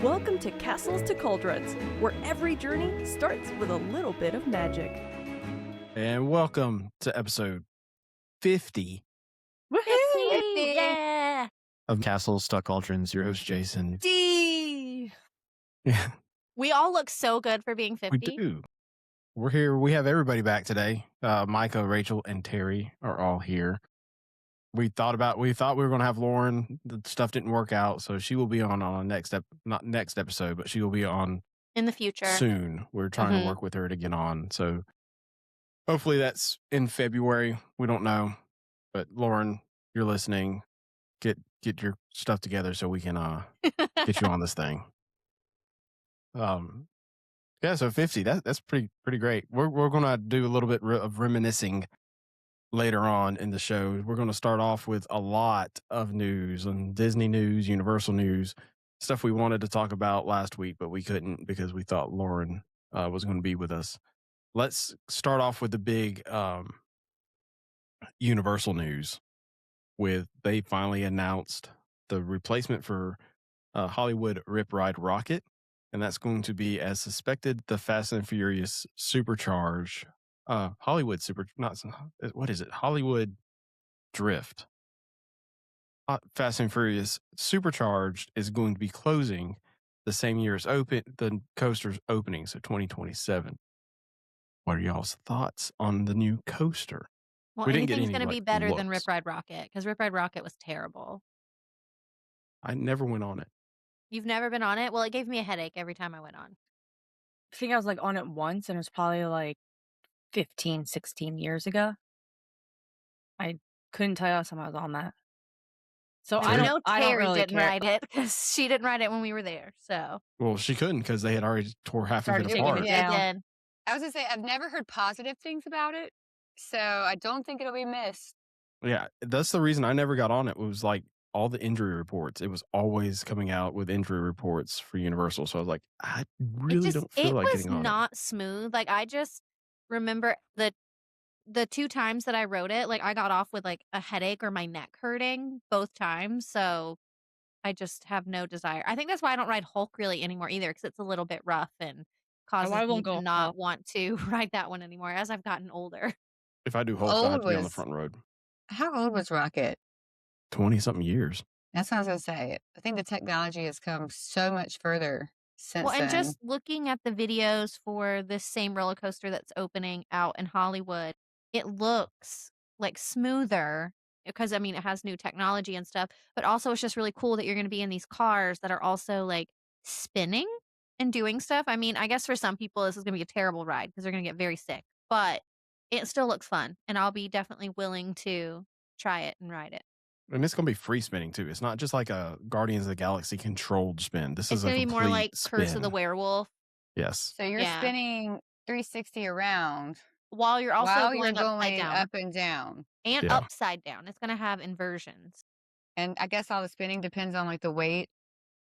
Welcome to Castles to Cauldrons, where every journey starts with a little bit of magic. And welcome to episode 50 Woohoo! Yeah. of Castles to Cauldrons. Your host, Jason. D. Yeah, We all look so good for being 50. we do. We're here. We have everybody back today. Micah, Rachel, and Terry are all here. We thought we were going to have Lauren. The stuff didn't work out, so she will be on not next episode, but she will be on In the future. soon. We're trying to work with her to get on, so hopefully that's in February. We don't know, but Lauren, you're listening. Get your stuff together so we can get you on this thing. Yeah, so 50. That's pretty great. We're gonna do a little bit of reminiscing later on in the show. We're gonna start off with a lot of news and Disney news, Universal news, stuff we wanted to talk about last week, but we couldn't because we thought Lauren was going to be with us. Let's start off with the big Universal news. They finally announced the replacement for Hollywood Rip Ride Rocket, and that's going to be, as suspected, the Fast and Furious Supercharge. Hollywood Drift. Fast and Furious Supercharged is going to be closing the same year as the coaster's opening, so 2027. What are y'all's thoughts on the new coaster? Well, We didn't get anything's any, going to be like, better than looks. Rip Ride Rocket, because Rip Ride Rocket was terrible. I never went on it. You've never been on it? Well, it gave me a headache every time I went on. I think I was on it once, and it was probably 15, 16 years ago. I couldn't tell you last time I was on that. So I don't Terry really didn't care. ride it because she didn't ride it when we were there. So Well, she couldn't because they had already tore half of Started it taking apart. it they down. did. I was gonna say I've never heard positive things about it, so I don't think it'll be missed. Yeah, that's the reason I never got on it. Was all the injury reports. It was always coming out with injury reports for Universal. So I was like, I really don't feel like getting on it was not smooth. I just remember the two times that I rode it, I got off with a headache or my neck hurting both times. So I just have no desire. I think that's why I don't ride Hulk really anymore either, because it's a little bit rough and causes I me won't to go not Hulk. want to ride that one anymore as I've gotten older. If I do Hulk, I'll have to be on the was- front road. How old was Rocket? 20-something years. That's what I was gonna say. I think the technology has come so much further since Well, and then. just looking at the videos for this same roller coaster that's opening out in Hollywood, it looks smoother because it has new technology and stuff, but also it's just really cool that you're going to be in these cars that are also spinning and doing stuff. I guess for some people this is going to be a terrible ride because they're going to get very sick, but it still looks fun and I'll be definitely willing to try it and ride it. And it's going to be free spinning too. It's not just like a Guardians of the Galaxy controlled spin. This It's is a going to be more like complete Curse of the spin. Werewolf. Yes. So you're Yeah. spinning 360 around While you're also while going you're upside going down up and down. and Yeah. upside down. It's going to have inversions. And I guess all the spinning depends on the weight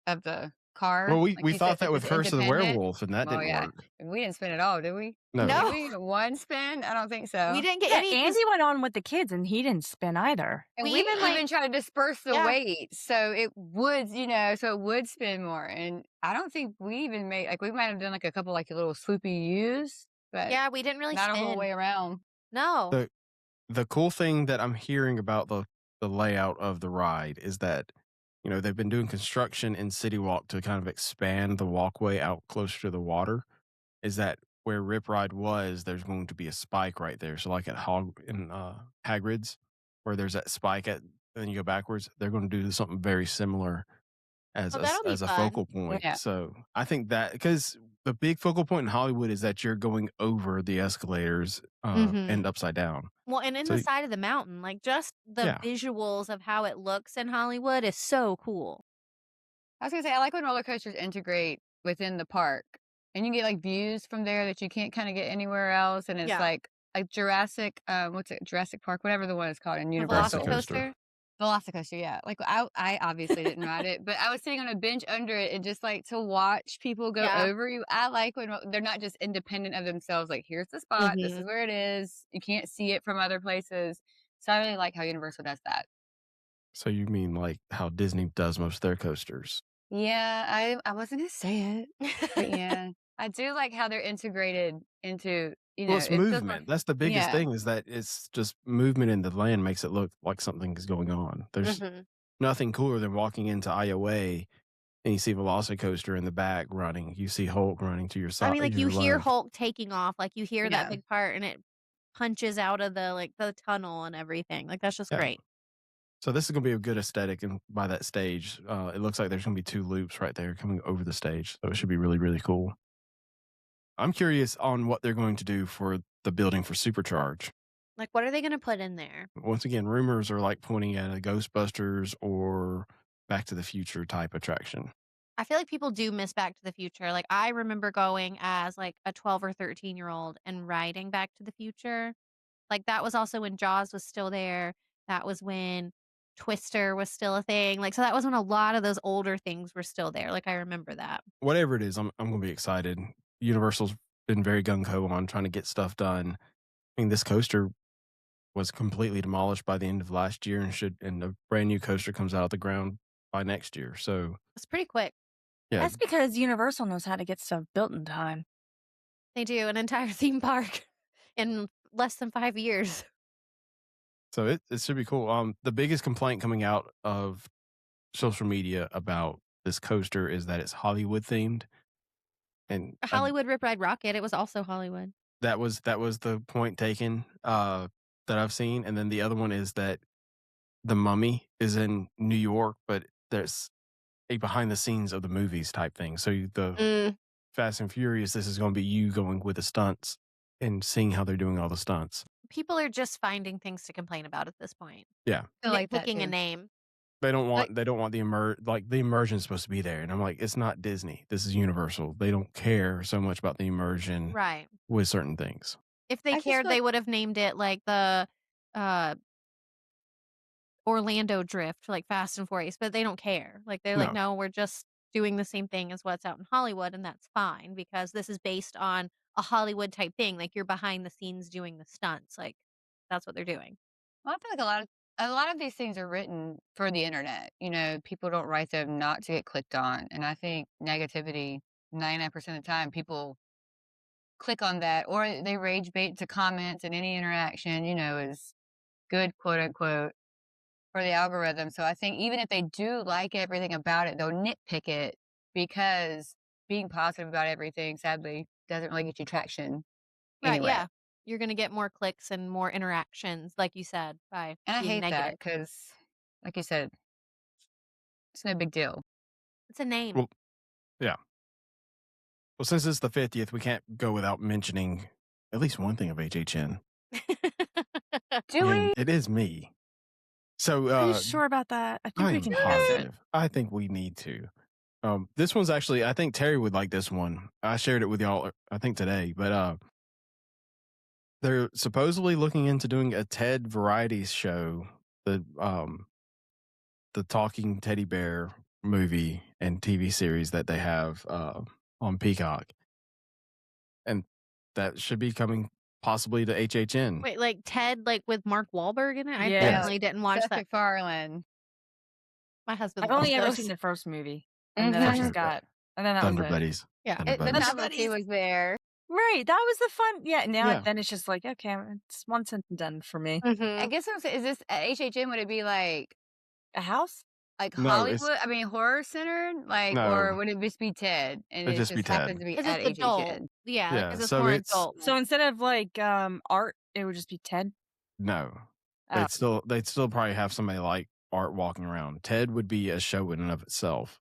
of the car. Well, Like we you thought said, that with it's Curse of the independent. Werewolf, and that Well, didn't yeah. work. We didn't spin at all, did we? No. No. Did we get one spin? I don't think so. We didn't get Yeah, any. 'cause Andy went on with the kids, and he didn't spin either. And We we even, even tried to disperse the Yeah. weight so it would, so it would spin more. And I don't think we even made we might have done a couple little swoopy U's, but Yeah, we didn't really not a whole spin. way around. No. The cool thing that I'm hearing about the layout of the ride is that, they've been doing construction in City Walk to kind of expand the walkway out closer to the water. Is that where Rip Ride was, there's going to be a spike right there. So at Hagrid's, where there's that spike and then you go backwards, they're going to do something very similar as that'll be a fun. focal point. Yeah. So I think that, because the big focal point in Hollywood is that you're going over the escalators and upside down. Well, and in So the side of the mountain, just the Yeah. visuals of how it looks in Hollywood is so cool. I was gonna say I like when roller coasters integrate within the park, and you get views from there that you can't kind of get anywhere else. And it's Yeah. like Jurassic, Jurassic Park, whatever the one is called in The Universal. Velocicoaster. Velocicoaster, yeah. I obviously didn't ride it, but I was sitting on a bench under it and just to watch people go Yeah. over you. I like when they're not just independent of themselves. Here's the spot. This is where it is. You can't see it from other places. So I really like how Universal does that. So you mean how Disney does most of their coasters? Yeah, I wasn't gonna say it, but yeah, I do like how they're integrated into, Well, it's it feels like, movement. That's the biggest yeah, thing is that it's just movement in the land makes it look like something is going on. There's Mhm. nothing cooler than walking into IOA and you see Velocicoaster in the back running. You see Hulk running to your I side, mean, like, you your hear left. Hulk taking off, like, you hear that yeah. big part, and it punches out of the, like, the tunnel and everything, like, that's just Yeah. great. So this is going to be a good aesthetic, and by that stage, it looks like there's going to be 2 loops right there coming over the stage. So it should be really, really cool. I'm curious on what they're going to do for the building for Supercharge. Like, what are they gonna put in there? Once again, rumors are like pointing at a Ghostbusters or Back to the Future type attraction. I feel like people do miss Back to the Future, like, I remember going as, like, a 12 or 13-year-old and riding Back to the Future. Like, that was also when Jaws was still there, that was when Twister was still a thing, like, so that was when a lot of those older things were still there, like, I remember that. Whatever it is, I'm going to be excited. Universal's been very gung ho on trying to get stuff done. I mean, this coaster was completely demolished by the end of last year and a brand new coaster comes out of the ground by next year. So It's pretty quick. yeah, That's because Universal knows how to get stuff built in time. They do an entire theme park in less than 5 years. so it should be cool. The biggest complaint coming out of social media about this coaster is that it's Hollywood themed, and Hollywood Rip Ride Rocket, it was also Hollywood. that was the point taken that I've seen. And then the other one is that the Mummy is in New York, but there's a behind the scenes of the movies type thing. So the Mm, Fast and Furious, this is going to be you going with the stunts and seeing how they're doing all the stunts. people are just finding things to complain about at this point. Yeah, I like that Nitpicking a too. name. they don't Like, want the the immersion is supposed to be there, and I'm like, it's not Disney. This is Universal. They don't care so much about the immersion Right. with certain things. If they I just cared, feel they like, would have named it, like, the, uh, Orlando Drift, like Fast and Furious, but they don't care. Like, they're like, No, "No, we're just doing the same thing as what's out in Hollywood, and that's fine because this is based on a Hollywood type thing, like, you're behind the scenes doing the stunts." Like, that's what they're doing. well, I feel like a lot of these things are written for the internet. People don't write them not to get clicked on, and I think negativity 99% of the time people click on that or they rage bait to comments, and any interaction, is good, quote unquote, for the algorithm. So I think even if they do like everything about it, they'll nitpick it because being positive about everything sadly doesn't really get you traction Right, anyway. yeah. You're gonna get more clicks and more interactions, like you said, by And I being hate that negative. because, like you said, it's no big deal. It's a name. well, yeah. Well, since it's the 50th, we can't go without mentioning at least one thing of HHN. Do And we? it is me. So Are you sure about that? I think I we am can pass it. positive. I think we need to. This one's actually, I think Terry would like this one. I shared it with y'all, I think today, but they're supposedly looking into doing a TED Varieties show, the talking teddy bear movie and TV series that they have on Peacock, and that should be coming possibly to HHN. Wait, like Ted, like with Mark Wahlberg in it? I Yeah. Yes. definitely didn't watch Seth that. MacFarlane. My husband I've loves only ever those. seen the first movie, and then I Mhm. just got, and then that was Thunder it. Buddies. Yeah. Thunder The Buddies. novelty was there. Right, that was the fun. Yeah, now Yeah. then it's just like, okay, it's once and done for me. I Mhm. guess what I'm saying is this at HHN, would it be like A house? No, it's Hollywood? I mean, horror centered, or no. would it just be TED and It'd it just be just happens TED. to be Because at it's adult. HHN? Yeah, Yeah, because it's so more it's adult. So instead of like art, it would just be Ted. no. Oh, They'd still probably have somebody like Art walking around. TED would be a show in and of itself.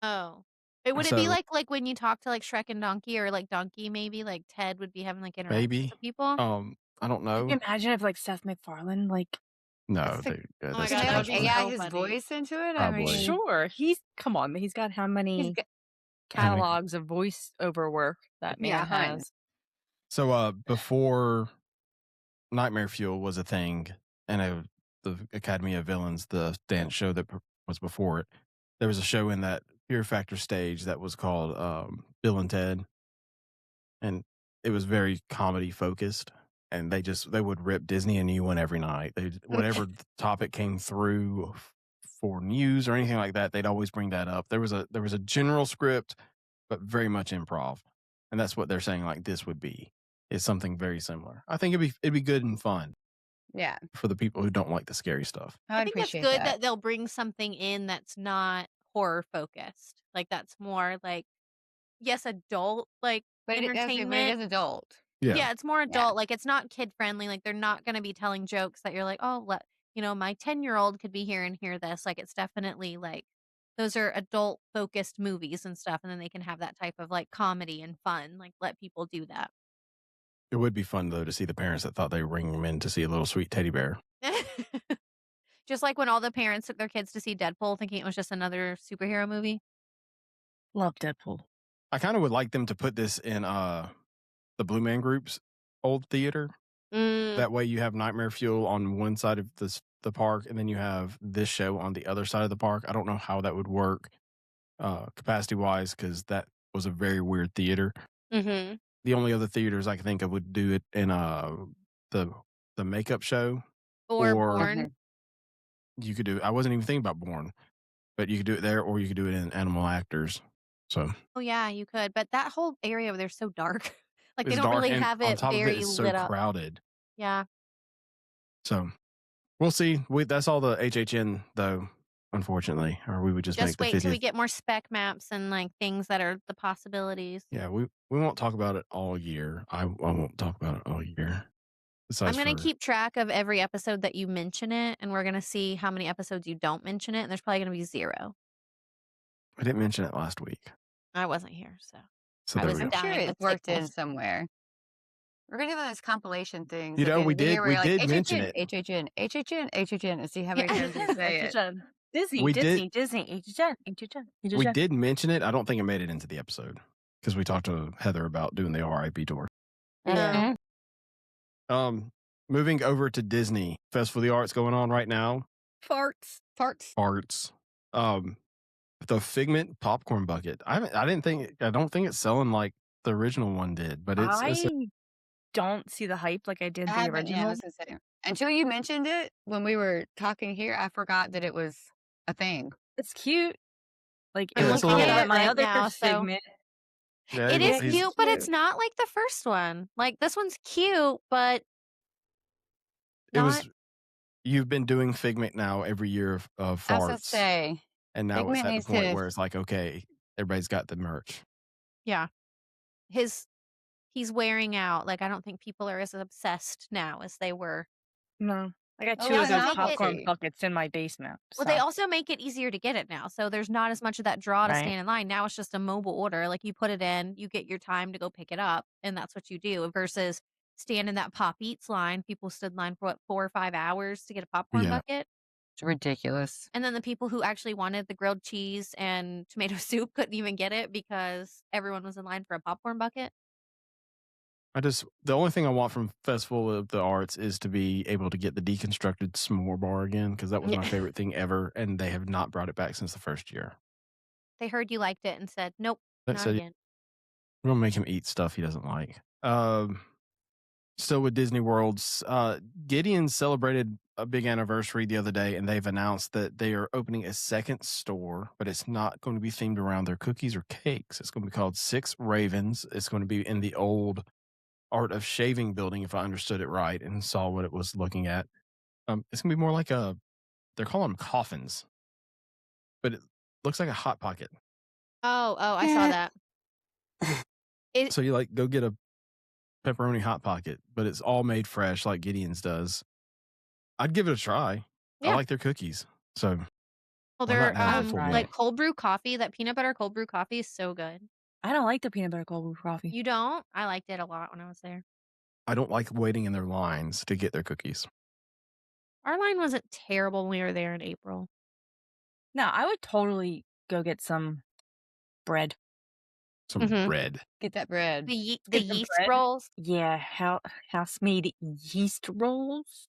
Oh. Would it be So like when you talk to like Shrek and Donkey, or like Donkey maybe, like Ted would be having like interactions maybe. with people? I don't could know. you imagine if like Seth MacFarlane, like, No, That's the- Oh my that's God, Can that they would too like be much AI work. so his funny. voice into it? Probably. sure, come on, he's got how He's many got, How many- catalogs of voiceover work that man yeah, has? tons. So before Nightmare Fuel was a thing, and the Academy of Villains, the dance show that was before it, there was a show in that Fear Factor stage that was called Bill and Ted, and it was very comedy focused. And they would rip Disney a new one every night. Whatever topic came through for news or anything like that, they'd always bring that up. There was a general script, but very much improv, and that's what they're saying. Like this would be is something very similar. I think it'd be good and fun Yeah, for the people who don't like the scary stuff. I I would think that's appreciate good that. that they'll bring something in that's not horror focused. Like that's more like yes, adult like But it is entertainment. adult. Yeah, Yeah, it's more Yeah. adult. Like it's not kid friendly. Like they're not going to be telling jokes that you're like, oh, my 10-year-old could be here and hear this. Like it's definitely like those are adult focused movies and stuff, and then they can have that type of like comedy and fun. Like let people do that. it would be fun though to see the parents that thought they were bringing them in to see a little sweet teddy bear. Just like when all the parents took their kids to see Deadpool, thinking it was just another superhero movie. Love Deadpool. I kind of would like them to put this in the Blue Man Group's old theater. That way you have Nightmare Fuel on one side of the park, and then you have this show on the other side of the park. I don't know how that would work capacity wise, because that was a very weird theater. Mm-hmm. The only other theaters I can think of would do it in the makeup show. Or Or- Born. You could do. I wasn't even thinking about Born, but you could do it there, or you could do it in Animal Actors. So Oh yeah, you could. But that whole area over there's so dark. Like they it's don't dark, really and have on it top of very it, it's so lit up. crowded. Yeah. So we'll see. That's all the HHN though, unfortunately, or we would just make Just the wait till we 50th. get more spec maps and like things that are the possibilities. Yeah, we won't talk about it all year. I won't talk about it all year. I'm Besides gonna for- keep track of every episode that you mention it, and we're gonna see how many episodes you don't mention it, and there's probably gonna be 0. I didn't mention it last week. I wasn't here, so So I there was we I'm go. sure dying it's with worked in sickness. somewhere. We're gonna do one of those compilation things. You at the know, end we of the year did- where we you're did like, mention HHN, it. HHN, HHN, HHN, and see how many Yeah. times you say it. Disney, We Disney, Disney, HHN. We did mention it. I don't think it made it into the episode because we talked to Heather about doing the RIP tour. Yeah. Moving over to Disney Festival of the Arts going on right now. Farts. Arts. The Figment popcorn bucket. I don't think it's selling like the original one did, but it's I don't see the hype like I did I the haven't, yeah, I original. was gonna say. Until you mentioned it when we were talking here, I forgot that it was a thing. It's cute. Like I'm Yeah, it it's a looks little- at my right other now, so- Figment. yeah, It is he's- cute, but it's not like the first one. Like this one's cute, but It was. not- You've been doing Figment now every year of I was gonna farts, say, and now Figment it's at needs the point to- where it's like, okay, everybody's got the merch. yeah. He's wearing out. Like I don't think people are as obsessed now as they were. No. I got Oh, two yeah, of they those make it- popcorn buckets in my basement. Well, they so- also make it easier to get it now. So there's not as much of that draw to Right. stand in line. Now it's just a mobile order. Like you put it in, you get your time to go pick it up, and that's what you do versus stand in that Pop Eats line. People stood in line for 4 or 5 hours to get a popcorn Yeah. bucket. it's ridiculous. And then the people who actually wanted the grilled cheese and tomato soup couldn't even get it because everyone was in line for a popcorn bucket. The only thing I want from Festival of the Arts is to be able to get the deconstructed s'more bar again, because that was my Yeah. favorite thing ever, and they have not brought it back since the first year. They heard you liked it and said, nope, They not said again. we're gonna make him eat stuff he doesn't like. Still with Disney World's, Gideon celebrated a big anniversary the other day, and they've announced that they are opening a second store, but it's not going to be themed around their cookies or cakes. It's going to be called Six Ravens. It's going to be in the old Art of Shaving building, if I understood it right and saw what it was looking at. It's going to be more like they're calling them coffins, but it looks like a Hot Pocket. Oh, I saw that. So you like go get a pepperoni Hot Pocket, but it's all made fresh like Gideon's does. I'd give it a try. I Yeah. like their cookies. So Well, Why they're not have a full like meal? cold brew coffee. That peanut butter cold brew coffee is so good. I don't like the peanut butter cold brew coffee. You don't? I liked it a lot when I was there. I don't like waiting in their lines to get their cookies. Our line wasn't terrible when we were there in April. No, I would totally go get some bread. Some Mhm. bread. Get that bread. The Get the yeast bread. rolls. Yeah, house made yeast rolls.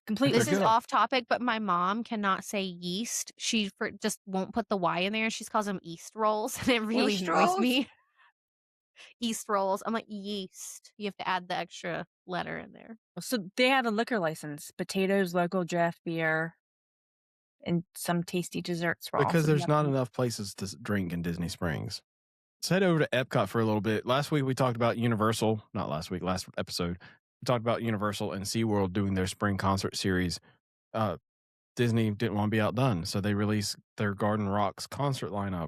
Completely. This They're is good. off topic, but my mom cannot say yeast. She just won't put the Y in there. She calls them yeast rolls, and it really Yeast annoys rolls? me. Yeast rolls. I'm like yeast. You have to add the extra letter in there. So they have a liquor license. Potatoes, local draft beer. and some tasty desserts will Because also be there's not happening. enough places to drink in Disney Springs. Let's head over to Epcot for a little bit. Last week we talked about Universal. Not last week, last episode. We talked about Universal and SeaWorld doing their spring concert series. Disney didn't want to be outdone, so they released their Garden Rocks concert lineup,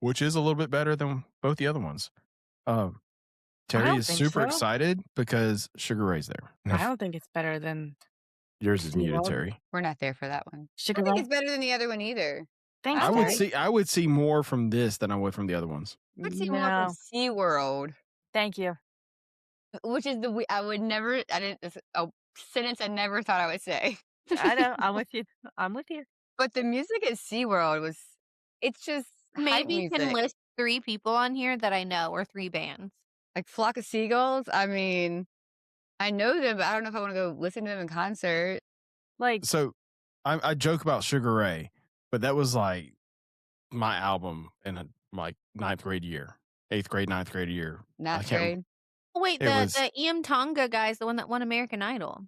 which is a little bit better than both the other ones. Terry don't is think super so. excited because Sugar Ray's there. I don't think it's better than Yours is muted, SeaWorld. Terry. We're not there for that one. I Sugar don't think Ray. it's better than the other one either. Thanks, I would Terry. I would see more from this than I would from the other ones. I'd see more from No, SeaWorld, thank you. which is I didn't, it's a sentence I never thought I would say. I know. I'm with you. I'm with you. But the music at SeaWorld it's just hype Maybe you can music. list 3 people on here that I know, or 3 bands. Like Flock of Seagulls. I mean, I know them, but I don't know if I want to go listen to them in concert. Like, So I joke about Sugar Ray, but that was like my album in like 9th grade year, 8th grade, 9th grade year. Not can't rem- trade. Oh, wait, It was- the Ian Tonga guy's the one that won American Idol.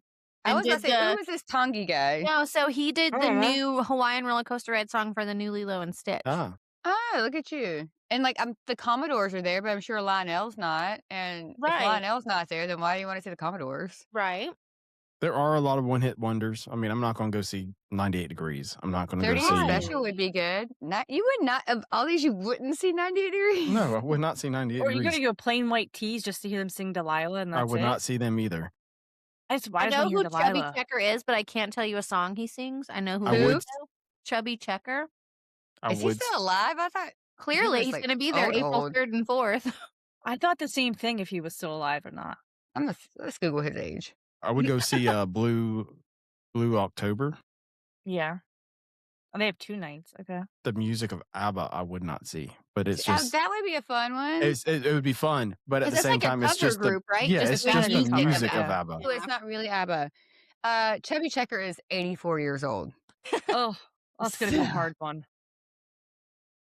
I And was about to did say, the- who was this Tongi guy? No, so he did I the don't know. new Hawaiian Roller Coaster Ride song for the new Lilo and Stitch. Ah, Oh, look at you. And like the Commodores are there, but I'm sure Lionel's not. And if Right. Lionel's not there, then why do you want to see the Commodores? Right. there are a lot of one-hit wonders. I mean, I'm not going to go see 98 Degrees. I'm not going to go 30 see. Special would be good. You would not, of all these, you wouldn't see 98 Degrees? No, I would not see 98 or you're Degrees. gonna go plain white tees just to hear them sing Delilah, and that's I would it. not see them either. I just, why I does know hear who Delilah? Chubby Checker is, but I can't tell you a song he sings. I know who I he would- is. Chubby Checker. I Is he would. still alive? I thought Clearly, was, he's like, going to be there April old. 3rd and 4th. I thought the same thing if he was still alive or not. let's Google his age. I would go see Blue October. Yeah. Oh, they have 2 nights. Okay. The music of ABBA, I would not see, but it's Oh, just that would be a fun one. it would be fun. But at 'Cause the it's same like a time, it's cover just group, the right? yeah, Just it's the just the music of music of ABBA. ABBA. Oh, it's not really ABBA. Chubby Checker is 84 years old. Oh, that's gonna be a hard one.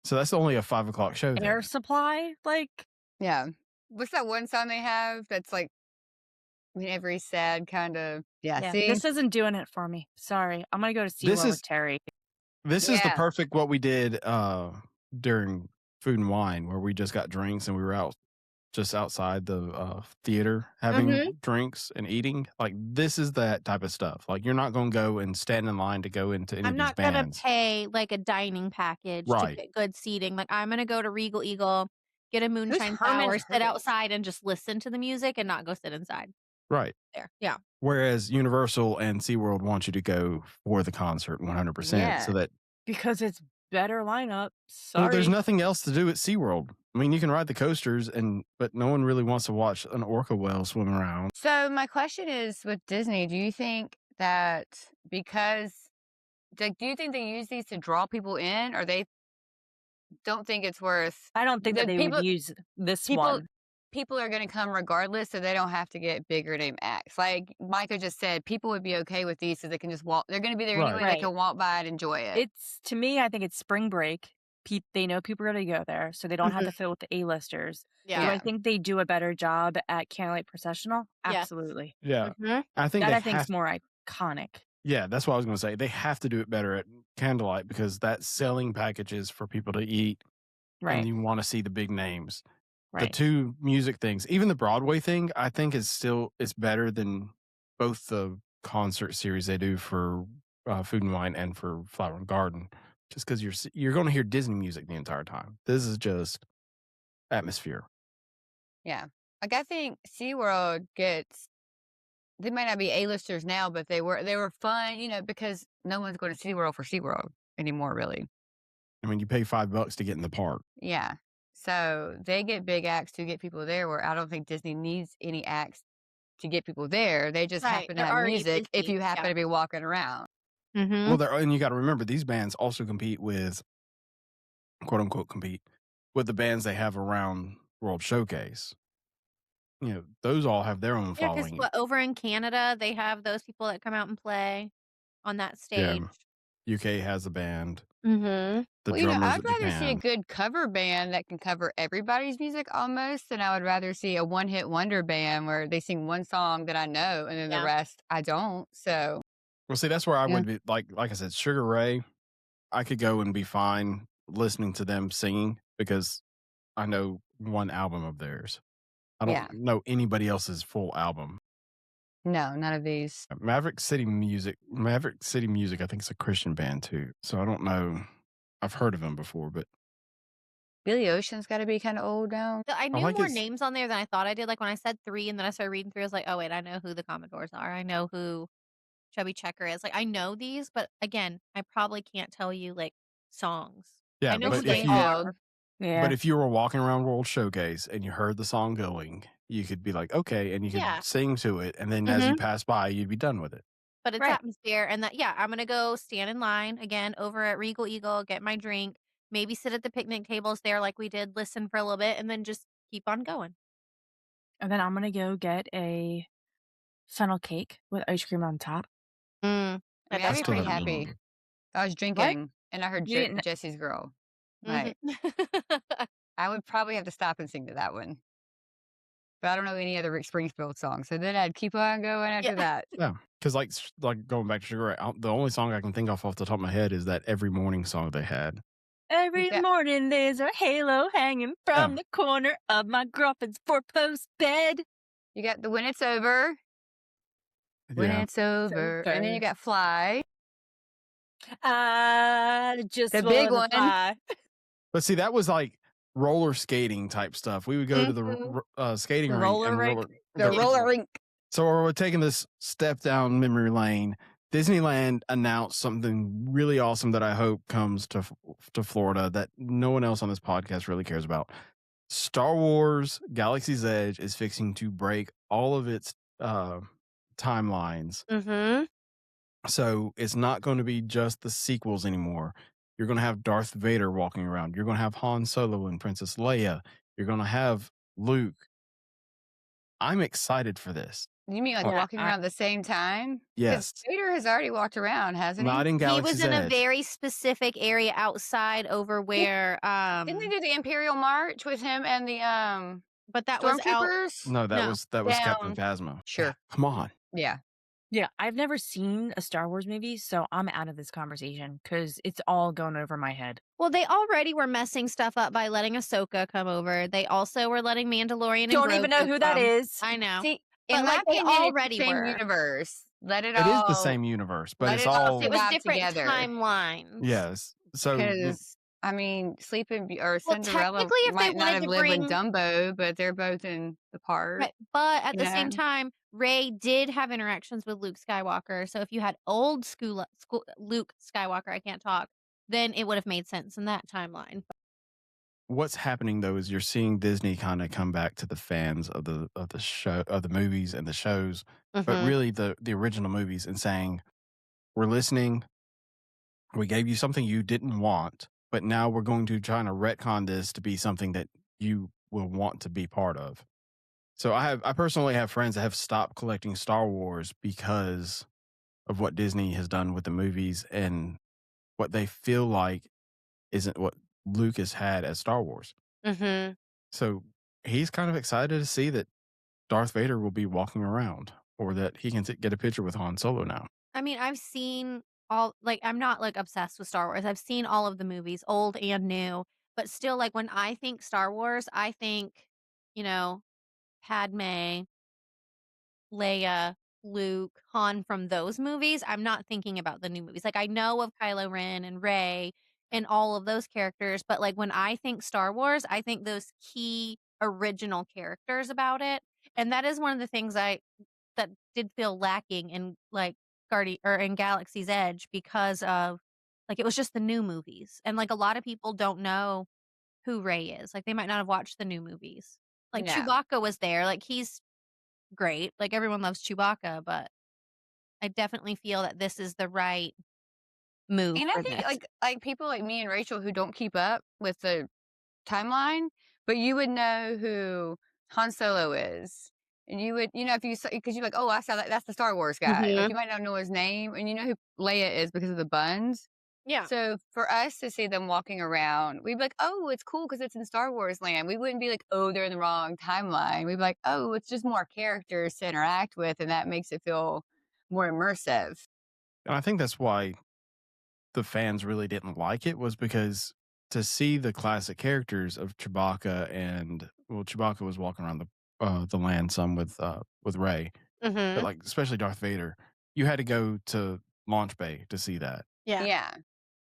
So that's only a 5:00 show. then. Air Supply, like, Yeah. What's that one song they have that's like, every sad kind of, yeah, see? this isn't doing it for me. Sorry, I'm gonna go to This SeaWorld is- with Terry. This is the Yeah. perfect what we did during Food and Wine, where we just got drinks and we were out just outside the theater having Mhm. drinks and eating. Like this is that type of stuff. Like you're not going to go and stand in line to go into any I'm of these not going to bands. pay like a dining package Right. to get good seating. Like, I'm going to go to Regal Eagle, get a moonshine Herman sour, sit Hermit? outside and just listen to the music and not go sit inside Right. there. Yeah. Whereas Universal and SeaWorld want you to go for the concert 100%. So Yeah. that Because it's better lineup. Sorry. well, there's nothing else to do at SeaWorld. I mean, you can ride the coasters, but no one really wants to watch an orca whale swim around. So my question is with Disney, do you think that because, do you think they use these to draw people in, or they don't think it's worth? I don't think that the they people- would use this people- one. People are going to come regardless, so they don't have to get bigger name acts. Like Micah just said, people would be okay with these, so they can just walk. They're going to be there Right. anyway. Right. They can walk by and enjoy it. It's, to me, I think it's spring break. They know people are going to go there, so they don't have to fill with the A-listers. Do I Yeah. think they do a better job at Candlelight Processional? Yes. Absolutely. Yeah. Mhm. I think That they I think have is more iconic. Yeah, that's what I was going to say. They have to do it better at Candlelight because that's selling packages for people to eat Right. and you want to see the big names. The Right. two music things, even the Broadway thing, I think it's better than both the concert series they do for Food and Wine and for Flower and Garden. Just because you're going to hear Disney music the entire time. This is just atmosphere. Yeah. Like I think SeaWorld they might not be A-listers now, but they were fun, because no one's going to SeaWorld for SeaWorld anymore, really. I mean, you pay $5 to get in the park. Yeah. So they get big acts to get people there, where I don't think Disney needs any acts to get people there. They just Right, happen to they're have already music if busy, you happen yeah. to be walking around. Mhm. Well, and you got to remember these bands also compete with, quote unquote, compete with the bands they have around World Showcase. Those all have their own Yeah, because following. over in Canada, they have those people that come out and play on that stage. UK has a band. Mm-hmm. The Well, drummers I'd at rather see a Japan. good cover band that can cover everybody's music almost than I would rather see a one-hit wonder band where they sing one song that I know and then Yeah. the rest I don't. So Well, see, that's where I Yeah. would be like I said, Sugar Ray, I could go and be fine listening to them singing because I know one album of theirs. I Yeah. don't know anybody else's full album. No, none of these. Maverick City Music, I think it's a Christian band too. So I don't know. I've heard of them before, but Billy Ocean's got to be kind of old now. I I knew like more his. names on there than I thought I did. Like when I said 3 and then I started reading through, I was like, oh wait, I know who the Commodores are. I know who Chubby Checker is. Like I know these, but again, I probably can't tell you like songs. I Yeah, know It's who but if they you detailed. are. Yeah. but if you were walking around World Showcase and you heard the song going, you could be like, okay, and you could Yeah. sing to it, and then as you Mhm. pass by, you'd be done with it. But it's Right. atmosphere and that I'm gonna go stand in line again over at Regal Eagle, get my drink, maybe sit at the picnic tables there like we did, listen for a little bit, and then just keep on going. And then I'm gonna go get a funnel cake with ice cream on top. I I mean, bet I'd I be still pretty haven't happy. eaten. If I was drinking and I heard You didn't- Jesse's Girl. Mhm. Like, I would probably have to stop and sing to that one. But I don't know any other Rick Springfield songs. So then I'd keep on going after Yeah. that. Yeah, because like going back to Sugar Ray, the only song I can think of off the top of my head is that Every Morning song they had. Every Yeah. morning there's a halo hanging from Yeah. the corner of my girlfriend's four-post bed. You got the When It's Over. When Yeah, It's Over. And then you over. got Fly. I just The big wanna one. fly. but see, that was like roller skating type stuff. We would go to Mhm. the skating The rink roller and rink? The go- roller rink. So we're taking this step down memory lane. Disneyland announced something really awesome that I hope comes to Florida that no one else on this podcast really cares about. Star Wars Galaxy's Edge is fixing to break all of its timelines. Mhm. So it's not going to be just the sequels anymore. You're going to have Darth Vader walking around. You're going to have Han Solo and Princess Leia. You're going to have Luke. I'm excited for this. You mean like Yeah, walking around at the same time? 'Cause Yes. Vader has already walked around, hasn't he? Not in He was Galaxy's in a Edge. very specific area outside over where Didn't they do the Imperial March with him and the but that was out stormtroopers? No, that No, was Captain Phasma. Sure. Yeah, come on. Yeah. Yeah, I've never seen a Star Wars movie, so I'm out of this conversation because it's all going over my head. Well, they already were messing stuff up by letting Ahsoka come over. They also were letting Mandalorian and Don't even know Grogu who that come. is. I know. See, But, in my like, they opinion, already it's the same were. universe. Let it It is all. the same universe, but let it's it all all It was vibe different together. timelines. yes. So Because I mean, Sleeping or Well, Cinderella technically, if they might not wanted have to lived with bring Dumbo, but they're both in the park. Right, but at you the same know? time, Rey did have interactions with Luke Skywalker. So if you had old Luke Skywalker, I can't talk, then it would have made sense in that timeline. what's happening though is you're seeing Disney kind of come back to the fans of the show of the movies and the shows, but Mhm. really the original movies and saying, we're listening. We gave you something you didn't want, but now we're going to try to retcon this to be something that you will want to be part of. So I personally have friends that have stopped collecting Star Wars because of what Disney has done with the movies and what they feel like isn't what Lucas had as Star Wars. Mhm. So he's kind of excited to see that Darth Vader will be walking around or that he can get a picture with Han Solo now. I mean, I've seen all I'm not like obsessed with Star Wars. I've seen all of the movies, old and new, but still like when I think Star Wars, I think, you know, Padme, Leia, Luke, Han from those movies. I'm not thinking about the new movies. Like I know of Kylo Ren and Rey and all of those characters, but like when I think Star Wars, I think those key original characters about it. And that is one of the things that did feel lacking in like in Galaxy's Edge because of like it was just the new movies. And like a lot of people don't know who Rey is. Like they might not have watched the new movies. Like No. Chewbacca was there. Like he's great. Like everyone loves Chewbacca, but I definitely feel that this is the right move And for I think this. like people like me and Rachel who don't keep up with the timeline, but you would know who Han Solo is. And you would, if you saw, because you're like, oh, I saw that. That's the Star Wars guy. Like Mhm. you might not know his name, and you know who Leia is because of the buns. Yeah. So for us to see them walking around, we'd be like, oh, it's cool because it's in Star Wars land. We wouldn't be like, oh, they're in the wrong timeline. We'd be like, oh, it's just more characters to interact with, and that makes it feel more immersive. And I think that's why the fans really didn't like it, was because to see the classic characters of Chewbacca and, well, Chewbacca was walking around the land some with Rey, but Mm-hmm. like especially Darth Vader, you had to go to Launch Bay to see that. Yeah. Yeah.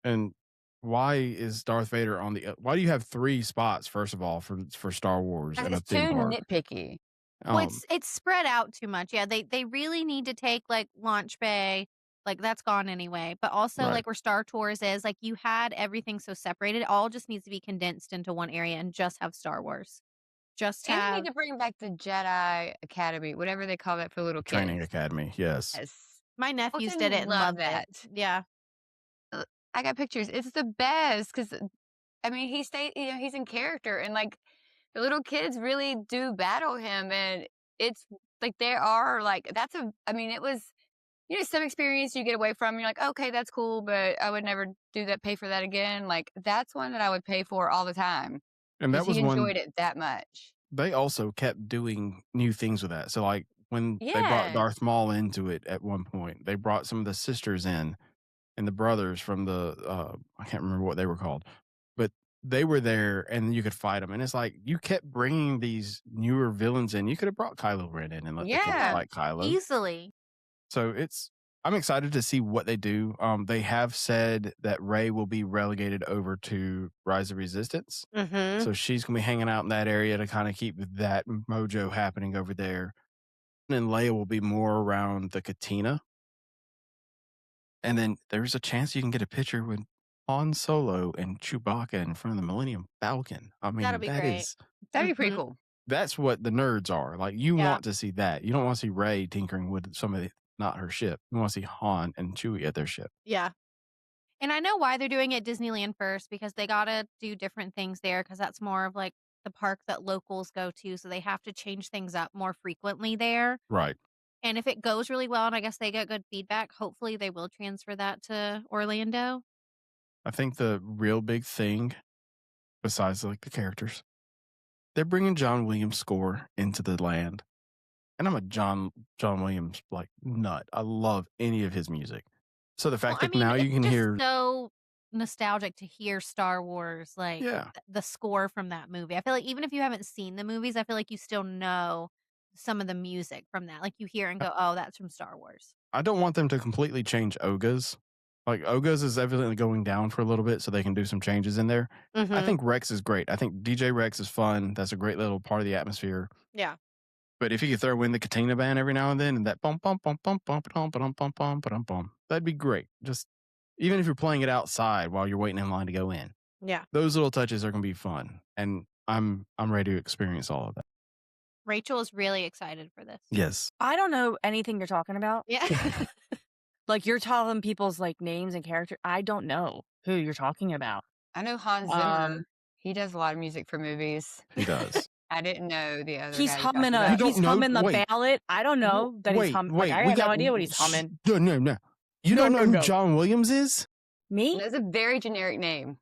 And why is Darth Vader on the? Why do you have 3 spots first of all for Star Wars in a It's too theme park? nitpicky. Well, Um, it's spread out too much. Yeah, they really need to take like Launch Bay, like that's gone anyway. But also right. like where Star Tours is, like you had everything so separated. It all just needs to be condensed into one area and just have Star Wars. Just And they have need to bring back the Jedi Academy, whatever they call that for little Training kids. Academy, yes. Yes. my nephews Fucking did it and love loved that. it. Yeah. I got pictures. It's the best because, I mean, he stayed, he's in character and like the little kids really do battle him. And it's like, there are like, I mean, it was, some experience you get away from. You're like, okay, that's cool, but I would never pay for that again. Like, that's one that I would pay for all the time And that because was he one enjoyed it that much. they also kept doing new things with that. So like when they brought Yes. Darth Maul into it at one point, they brought some of the sisters in and the brothers from the I can't remember what they were called, but they were there and you could fight them. And it's like you kept bringing these newer villains in. You could have brought Kylo Ren in and let the kids Yeah. fight Kylo. Easily. So I'm excited to see what they do. They have said that Rey will be relegated over to Rise of Resistance. Mm-hmm. So she's going to be hanging out in that area to kind of keep that mojo happening over there. And then Leia will be more around the Katina. And then there's a chance you can get a picture with Han Solo and Chewbacca in front of the Millennium Falcon. I mean, That'll be great. That'd be pretty Mhm. cool. that's what the nerds are. Like, you Yeah. want to see that. You don't want to see Rey tinkering with somebody, not her ship. You want to see Han and Chewie at their ship. Yeah. And I know why they're doing it Disneyland first, because they gotta do different things there, because that's more of like the park that locals go to, so they have to change things up more frequently there. Right. And if it goes really well and I guess they get good feedback, hopefully they will transfer that to Orlando. I think the real big thing, besides like the characters, they're bringing John Williams' score into the land. And I'm a John Williams like nut. I love any of his music. So the fact Well, I that mean, now you it's can just hear, so nostalgic to hear Star Wars, like yeah, the score from that movie. I feel like even if you haven't seen the movies, I feel like you still know some of the music from that. Like you hear and go, "Oh, that's from Star Wars." I don't want them to completely change Oga's. Like Oga's is evidently going down for a little bit, so they can do some changes in there. I Mhm. think Rex is great. I think DJ Rex is fun. That's a great little part of the atmosphere. Yeah. But if you could throw in the Katina band every now and then, and that bum bum bum bum bum bum bum bum bum bum bum, that'd be great. Just even if you're playing it outside while you're waiting in line to go in, Yeah. those little touches are going to be fun, and I'm ready to experience all of that. Rachel is really excited for this. Yes, I don't know anything you're talking about. Yeah. Like you're telling people's like names and character. I don't know who you're talking about. I know Hans Zimmer. Um, He does a lot of music for movies. he does. I didn't know the other He's guy you humming talked You about. don't he's know- humming the wait. ballad. I don't know that he's humming. Like, I we have no got- idea what he's humming. No. You don't know who John Williams is? Me? That's a very generic name.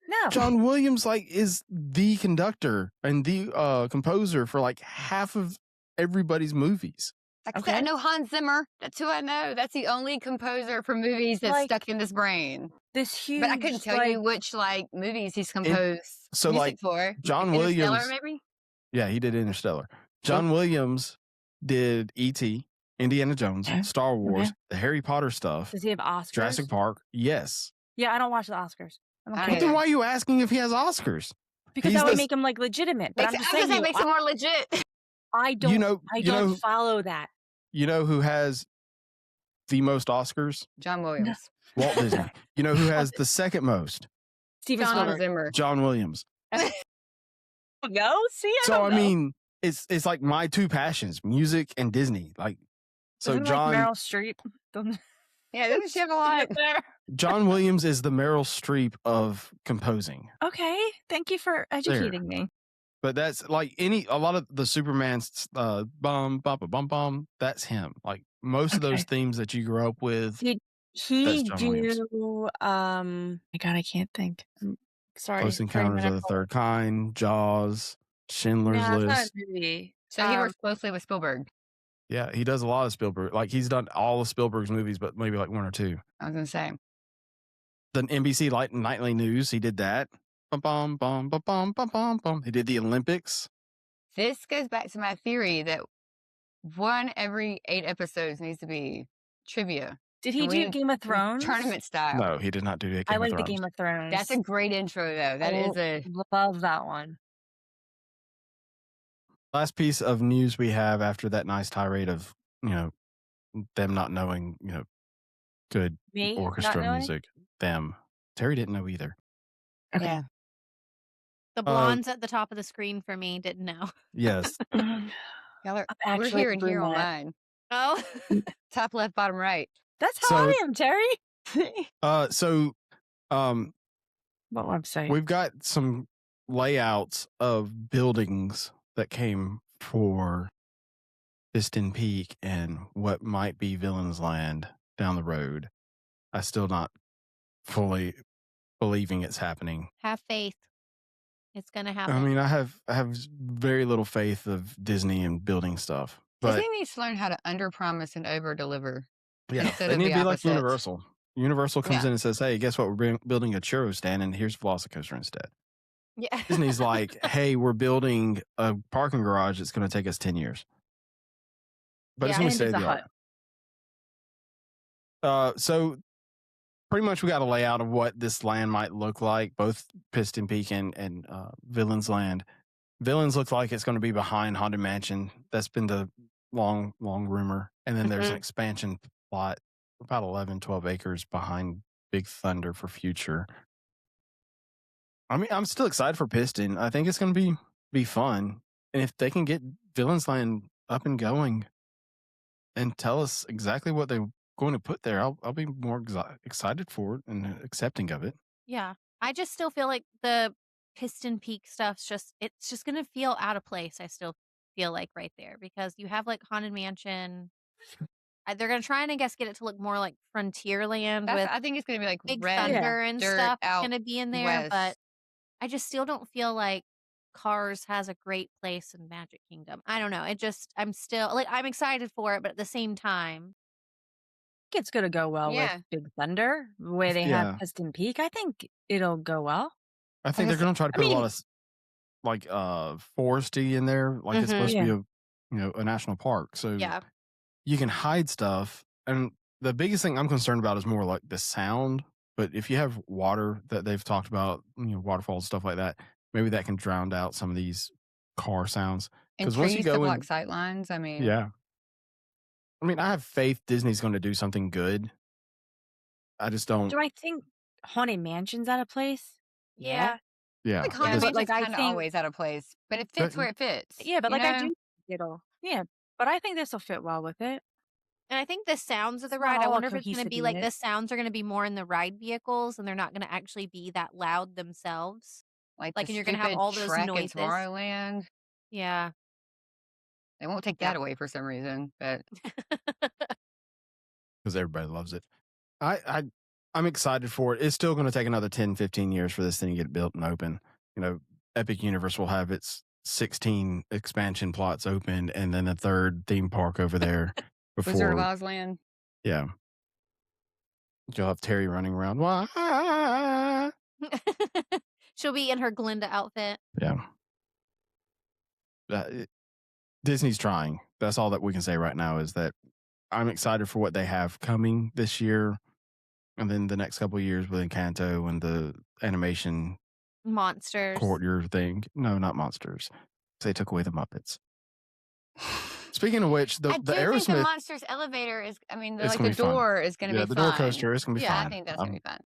No. John Williams is the conductor and the composer for like half of everybody's movies. Like I said, I Okay. know Hans Zimmer. That's who I know. That's the only composer for movies that's Like, stuck in this brain. This huge. But I couldn't tell you which movies he's composed so, music like, for. John Interstellar, Williams- maybe? Yeah, he did Interstellar. John Williams did E.T., Indiana Jones, Okay. Star Wars, Okay. the Harry Potter stuff, Does he have Oscars? Jurassic Park. Yes. Yeah, I don't watch the Oscars. I don't I care. But then Yeah. why are you asking if he has Oscars? Because he's that would the- make him like legitimate. But I'm just I was saying, gonna say makes it more legit. I don't. You know, I you don't know, follow that. you know who has the most Oscars? John Williams. Walt Disney. You know who has the second most? Steven John Spielberg. Zimmer. John Williams. Go see. So I mean, it's like my two passions, music and Disney. Like, so Isn't, John like, Meryl Streep. Doesn't Yeah, doesn't she have a lot? there? John Williams is the Meryl Streep of composing. Okay, thank you for educating me. But that's like a lot of the Superman's bum bum bum bum. That's him. Like most of those Okay. themes that you grew up with. He John Williams. do. My God, I can't think. I'm sorry. Close Encounters of the Third Kind, Jaws, Schindler's No, it's not List. a movie. So he works closely with Spielberg. Yeah, he does a lot of Spielberg. Like he's done all of Spielberg's movies, but maybe like one or two. I was gonna say. The NBC Nightly News, he did that. Bum, bum, bum, bum, bum, bum, bum, bum. He did the Olympics. This goes back to my theory that one every 8 episodes needs to be trivia. Did he And do we- Game of Thrones? Tournament style. No, he did not do I Game like of the Thrones. Game of Thrones. That's a great intro, though. That is a love that one. Last piece of news we have after that nice tirade of, them not knowing, good Me? Not orchestra knowing? music. Them. Terry didn't know either. Okay. yeah. The blondes at the top of the screen for me didn't know. Yes. Y'all are, I'm we're actually here a and here on brunette. mine. Oh, Top left, bottom right. That's how So- I am, Terry. So What website? we've got some layouts of buildings that came for Piston Peak and what might be Villains Land down the road. I still not fully believing it's happening. have faith. It's gonna happen. I mean, I have very little faith of Disney and building stuff, but Disney needs to learn how to underpromise and overdeliver. yeah, instead they of need the to be like opposite. Universal. Universal comes Yeah. in and says, "Hey, guess what? We're building a churro stand, and here's Velocicoaster instead." yeah. Disney's like, "Hey, we're building a parking garage that's going to take us 10 years." But it's Yeah. going And to stay it's a the hut. art. So pretty much we got a layout of what this land might look like, both Piston Peak and Villains Land. Villains looks like it's going to be behind Haunted Mansion. That's been the long rumor. And then there's an expansion plot, about 11, 12 acres behind Big Thunder for future. I mean, I'm still excited for Piston. I think it's going to be fun. And if they can get Villains Land up and going and tell us exactly what they're going to put there, I'll be more excited for it and accepting of it. Yeah. I just still feel like the Piston Peak stuff's it's just gonna feel out of place. I still feel like right there because you have like Haunted Mansion. They're gonna try and I guess get it to look more like Frontierland with I think it's going to be like Big red Thunder and dirt stuff out gonna be in there, west. but I just still don't feel like Cars has a great place in Magic Kingdom. I don't know. I'm still like I'm excited for it, but at the same time, think it's gonna go well Yeah. with Big Thunder, where they Yeah. have Piston Peak. I think it'll go well. I think they're guess- going to try to I put a lot mean- of like foresty in there, like it's supposed to be a national park. So yeah. you can hide stuff. And the biggest thing I'm concerned about is more like the sound. But if you have water that they've talked about, waterfalls, stuff like that, maybe that can drown out some of these car sounds. And 'Cause once you trees to go in- block sight lines. I mean, Yeah. I mean, I have faith Disney's going to do something good. I just don't. Do I think Haunted Mansion's out of place? Yeah. Yeah. like Yeah, Haunted but, Mansion's like, I kind of think- always out of place, but it fits But- where it fits. Yeah, but you like I know? do think it'll. Yeah, but I think this will fit well with it. And I think the sounds of the It's not ride, I all a wonder if it's going to cohesive be like unit. the sounds are going to be more in the ride vehicles and they're not going to actually be that loud themselves. Like, the and you're gonna have stupid all those Shrek in noises. Tomorrowland. Yeah. They won't take that away for some reason, but Because everybody loves it. I'm excited for it. It's still going to take another 10, 15 years for this thing to get built and open. Epic Universe will have its 16 expansion plots open and then a third theme park over there Wizard of before. Oz Land. Yeah. You'll have Terry running around. Wah! She'll be in her Glinda outfit. Yeah. Disney's trying. That's all that we can say right now is that I'm excited for what they have coming this year. And then the next couple of years with Encanto and the animation Monsters. courtyard thing. No, not monsters. They took away the Muppets. Speaking of which, the I do think the Aerosmith, Monsters elevator is. I mean, It's like gonna the be fun. door is going to yeah, be the fun. door coaster is gonna be Yeah, fun. I think that's going to be fun.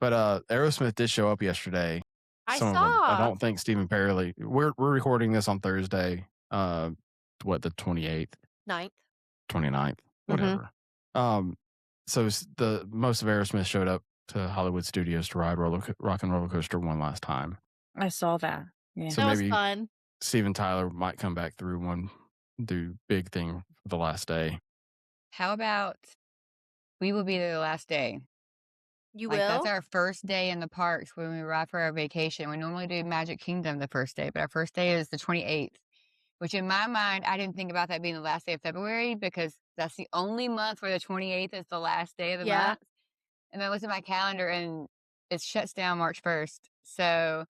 But Aerosmith did show up yesterday. I Some of them. I saw. don't think Stephen Perry. We're recording this on Thursday. The 28th, 9th. 29th, whatever. So the most of Aerosmith showed up to Hollywood Studios to ride Rock and Roller Coaster one last time. I saw that. Yeah. So That was maybe fun. Steven Tyler might come back through one, do big thing for the last day. How about we will be there the last day? You Like will? that's our first day in the parks when we arrive for our vacation. We normally do Magic Kingdom the first day, but our first day is the 28th. which in my mind, I didn't think about that being the last day of February because that's the only month where the 28th is the last day of the Yeah. month. And then I looked at my calendar and it shuts down March 1st. So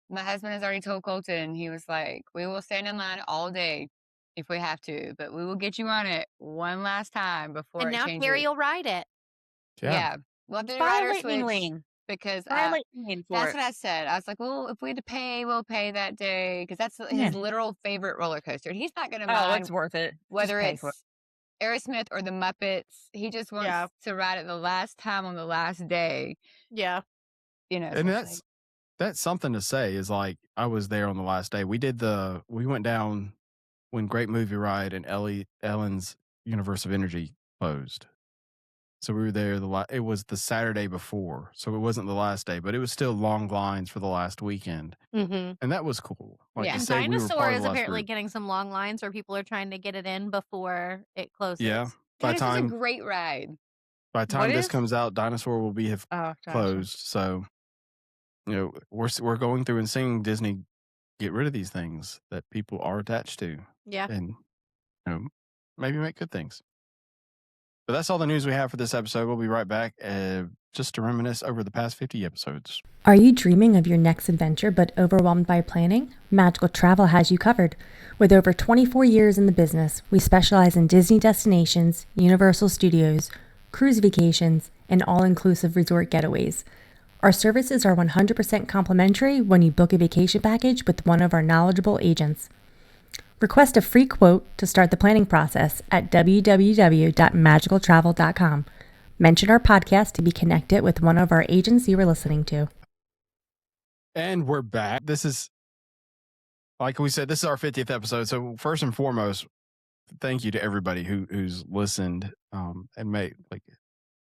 my husband has already told Colton, he was like, we will stand in line all day if we have to, but we will get you on it one last time before And it now changes. Terry will ride it. Yeah. We'll have to do Buy rider Lightning switch Lane. because Buy Lightning Lane for that's it. what I said. I was like, well, if we had to pay, we'll pay that day because that's Yeah. his literal favorite roller coaster. He's not going to Oh, mind it's worth it. Just whether pay it's for it. Aerosmith or the Muppets. He just wants Yeah. to ride it the last time on the last day. Yeah. You know, so And it's like, that's something to say. Is like I was there on the last day. We went down when Great Movie Ride and Ellen's Universe of Energy closed. So we were there it was the Saturday before, so it wasn't the last day, but it was still long lines for the last weekend, Mm-hmm. and that was cool. Like Yeah. to And say we were Dinosaur part of is the last apparently group. getting some long lines where people are trying to get it in before it closes. Yeah. By the Dinosaur's a time great ride. by the time What this is? comes out, Dinosaur will have Oh, gotcha. closed. So we're going through and seeing Disney get rid of these things that people are attached to, Yeah. and maybe make good things. But that's all the news we have for this episode. We'll be right back just to reminisce over the past 50 episodes. Are you dreaming of your next adventure but overwhelmed by planning? Magical Travel has you covered. With over 24 years in the business, we specialize in Disney destinations, Universal Studios, cruise vacations, and all-inclusive resort getaways. Our services are 100% complimentary when you book a vacation package with one of our knowledgeable agents. Request a free quote to start the planning process at www.magicaltravel.com. Mention our podcast to be connected with one of our agents you are listening to. And we're back. This is, like we said, this is our 50th episode. So first and foremost, thank you to everybody who's listened and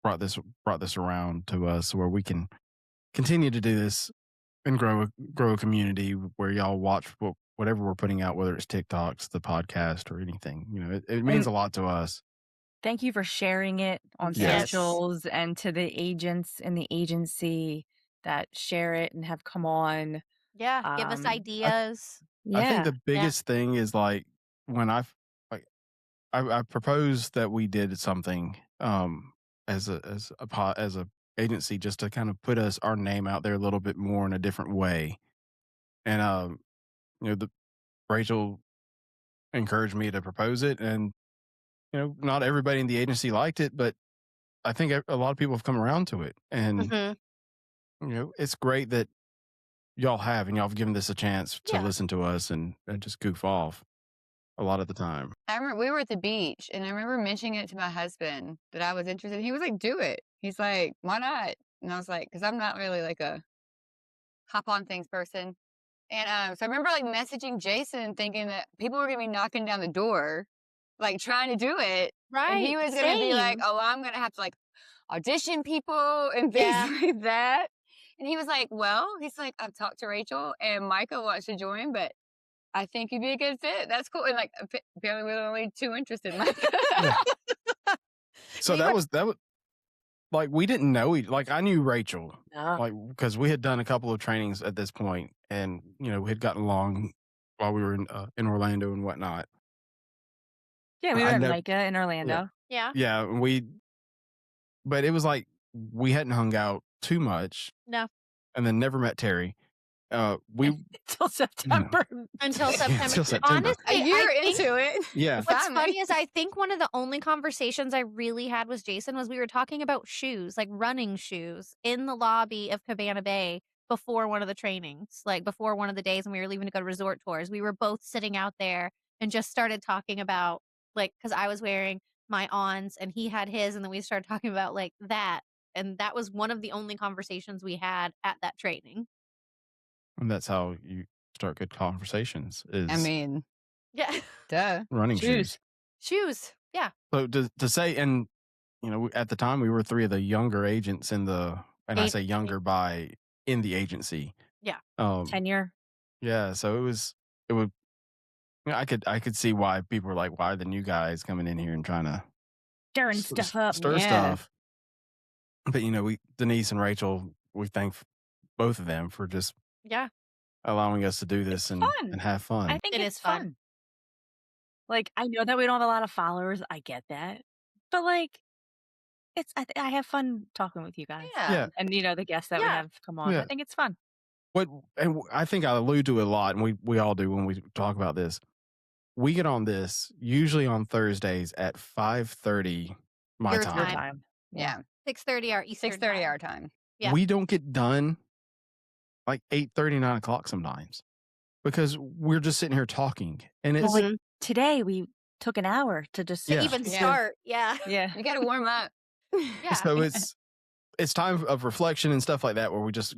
brought this around to us where we can continue to do this and grow a community where y'all watch whatever we're putting out, whether it's TikToks, the podcast, or anything. It means a lot to us. Thank you for sharing it on Yes. socials and to the agents in the agency that share it and have come on. Yeah. Give us Um, ideas. I think Yeah. the biggest thing is like when I proposed that we did something as a agency just to kind of put our name out there a little bit more in a different way, and Rachel encouraged me to propose it, and not everybody in the agency liked it, but I think a lot of people have come around to it, and Mm-hmm. it's great that y'all have given this a chance to Yeah. listen to us and just goof off a lot of the time. I remember we were at the beach and I remember mentioning it to my husband that I was interested. He was like, do it. He's like, why not? And I was like, because I'm not really like a hop on things person. And so I remember like messaging Jason thinking that people were going to be knocking down the door, like trying to do it. Right. And he was going to be like, same. oh, I'm going to have to like audition people and things Yeah. like that. And he was like, well, he's like, I've talked to Rachel and Micah wants to join, but I think you'd be a good fit. That's cool. And like, apparently we're the only two interested. Yeah. So We that were- was like we didn't know I knew Rachel No. because we had done a couple of trainings at this point, and we had gotten along while we were in Orlando and whatnot. Yeah, we I were in nev- Micah in Orlando. Yeah. Yeah, but it was like we hadn't hung out too much. No. And then never met Terry. We Until September. Until Yeah, September. until September. Honestly, a year I think into it. yeah, what's Finally. funny is I think one of the only conversations I really had with Jason was we were talking about shoes, like running shoes, in the lobby of Cabana Bay before one of the trainings, like before one of the days when we were leaving to go to resort tours. We were both sitting out there and just started talking about, like, because I was wearing my Ons and he had his, and then we started talking about like that. And that was one of the only conversations we had at that training. and that's how you start good conversations. Is I mean, Yeah. duh. running Shoes. Shoes. Yeah. So to say, and at the time we were three of the younger agents and I say Agency. younger in the agency. Yeah. Tenure. Yeah. So it would. I could see why people were like, why are the new guys coming in here and trying to Stirring stuff up. stir Yeah. stuff? But Denise and Rachel, we thank both of them for just Yeah. allowing us to do this and fun. have fun. I think It it's is fun. fun. Like, I know that we don't have a lot of followers. I get that. But, like, I have fun talking with you guys. Yeah. And, the guests that we Yeah. have come on. I Yeah. think it's fun. I think I allude to it a lot, and we all do when we talk about this. We get on this usually on Thursdays at 5:30 my Your time. Your time. time. Yeah. 6:30 our Eastern 6:30 time. our time. Yeah. We don't get done like 8:30, 9 o'clock sometimes because we're just sitting here talking, and it's Well, like, today we took an hour to just To Yeah. even Yeah. start. Yeah. Yeah. You got to warm up. Yeah. so it's time of reflection and stuff like that where we just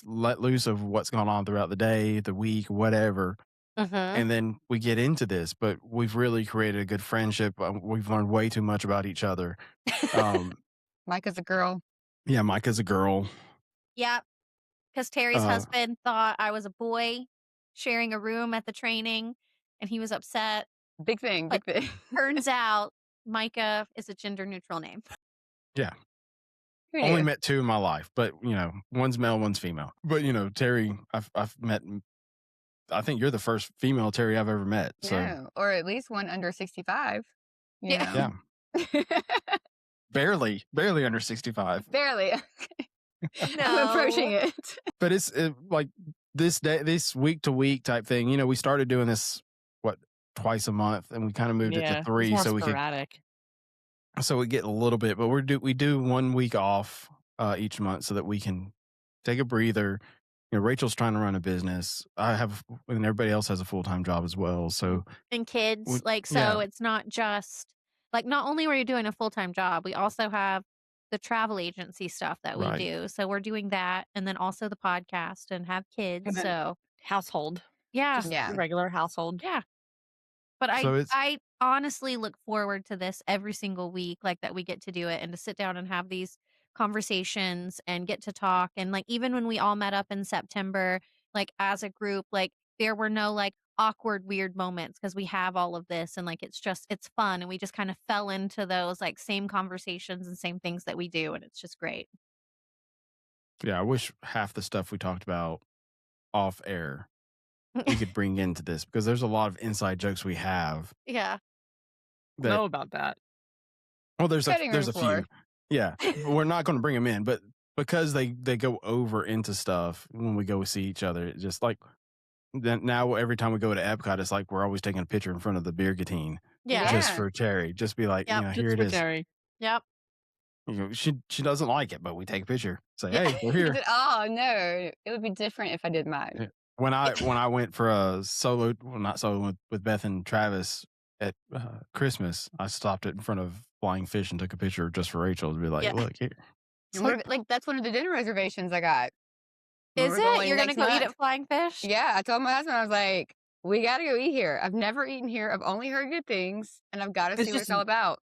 let loose of what's going on throughout the day, the week, whatever. Mhm. And then we get into this, but we've really created a good friendship. We've learned way too much about each other. Micah's a girl. Yeah, Micah's a girl. Yeah. Because Terry's Uh, husband thought I was a boy sharing a room at the training, and he was upset. Big thing. Big thing. Turns out Micah is a gender neutral name. Who Only knew? met two in my life, but one's male, one's female. But Terry, I've met. I think you're the first female Terry I've ever met. So No, or at least one under 65. You Yeah. know? barely under 65. Barely. No. I'm approaching it. But it's like this week to week type thing. We started doing this twice a month, and we kind of moved it to It's 3 more so we sporadic. get a little bit. But we do 1 week off each month so that we can take a breather. Rachel's trying to run a business. And everybody else has a full-time job as well. So And kids. We- So yeah. it's not just not only are you doing a full-time job, we also have the travel agency stuff that we Right. do. So we're doing that, and then also the podcast and have kids. And then- So Household. yeah. Just Yeah. regular household. Yeah. But So it's- I honestly look forward to this every single week, that we get to do it and to sit down and have these conversations and get to talk. And even when we all met up in September, as a group, there were no awkward, weird moments because we have all of this, and it's fun, and we just kind of fell into those same conversations and same things that we do, and it's just great. yeah, I wish half the stuff we talked about off air we could bring into this, because there's a lot of inside jokes we have Yeah. that Know about that. well there's Cutting a room floor. few. Yeah. We're not going to bring them in, but because they go over into stuff when we go see each other, it just then now every time we go to Epcot, it's like we're always taking a picture in front of the beer guillotine Yeah. just Yeah. for Terry. Just be like, Yep. here it is. Terry. Yep. She doesn't like it, but we take a picture. Say, Yeah. hey, we're He here. said, oh, no. It would be different if I did mine. Yeah. When I went for a solo, well, not solo, with Beth and Travis at Christmas, I stopped it in front of Flying Fish and took a picture just for Rachel to be like, Yeah. look here. And that's one of the dinner reservations I got. When Is we're it? going You're going to next go eat month. at Flying Fish? Yeah, I told my husband, I was like, we got to go eat here. I've never eaten here. I've only heard good things, and I've got to It's see what it's just- all about.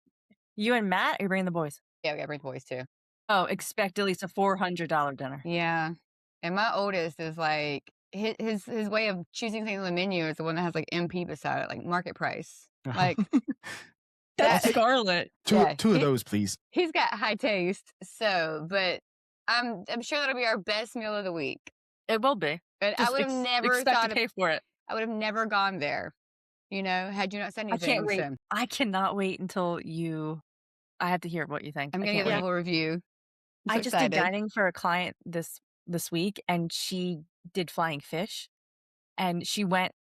You and Matt, are you bringing the boys? Yeah, we got to bring the boys too. Oh, expect at least a $400 dinner. Yeah. And my oldest is like, his way of choosing things on the menu is the one that has MP beside it, like market price. Like, That's that- Scarlet. two yeah, two of he- those, please. he's got high taste. So, but I'm sure that'll be our best meal of the week. It will be. But I Just would have never expect thought to of, pay for it. I would have never gone there, had you not said I anything. can't wait. So I cannot wait until I have to hear what you think. I'm I gonna can't give wait. a little review. I'm I so just excited. did dining for a client this week, and she did Flying Fish, and she went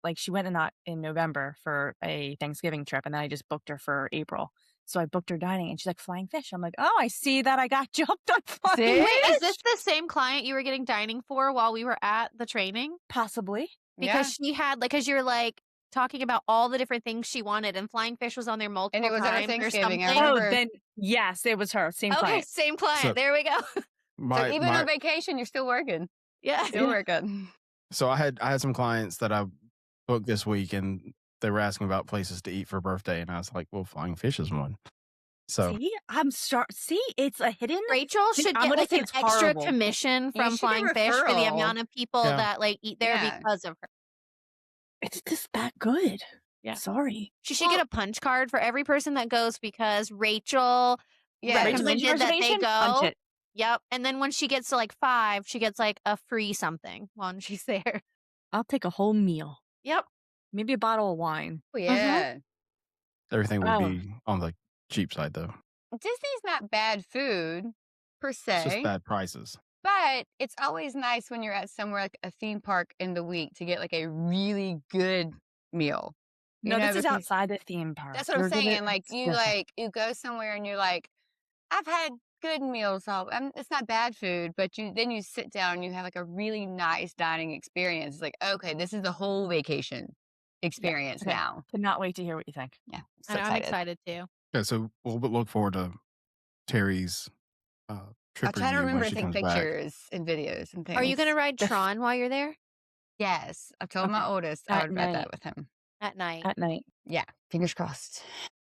in November for a Thanksgiving trip, and then I just booked her for April. So I booked her dining, and she's like, Flying Fish. I'm like, oh, I see that I got jumped on Flying See? Wait, Fish. is this the same client you were getting dining for while we were at the training? Possibly. Because she had because you're talking about all the different things she wanted, and Flying Fish was on there multiple was at our times or Thanksgiving, I something. remember. Oh, then yes, it was her. Same Okay, client. same client. So- there we go. So My, even my on vacation, you're still working. Yeah. Still working. so I had some clients that I booked this week, and they were asking about places to eat for birthday, and I was like, well, Flying Fish is one. So See, see, it's a hidden. Rachel See, should I'm get gonna say an it's extra horrible. commission You from should get Flying Fish for the referral. amount of people Yeah. that eat there Yeah. because of her. It's just that good. Yeah. Sorry. She should get a punch card for every person that goes because Rachel Yeah. Rachel made your recommended that they reservation? Punch go. it. Yep. And then when she gets to 5, she gets a free something when she's there. I'll take a whole meal. Yep. Maybe a bottle of wine. Oh, yeah. Everything would Oh. be on the cheap side though. Disney's not bad food per It's just se, bad prices. but it's always nice when you're at somewhere like a theme park in the week to get like a really good meal. You No, know, this is because outside the theme park. that's what I'm You're gonna- saying. Like it's you different. you go somewhere and you're like, I've had good meals. It's not bad food, but then you sit down and you have like a really nice dining experience. It's like, okay, this is the whole vacation experience Okay. now. Cannot wait to hear what you think. Yeah, I know, I'm excited too. Yeah, so we'll look forward to Terry's trip I'll try to review remember when to she take comes back. pictures and videos and things. Are you going to ride The f- Tron while you're there Yes, I told my Okay. oldest I At would ride night. that with him. at night? At night. Yeah, fingers crossed.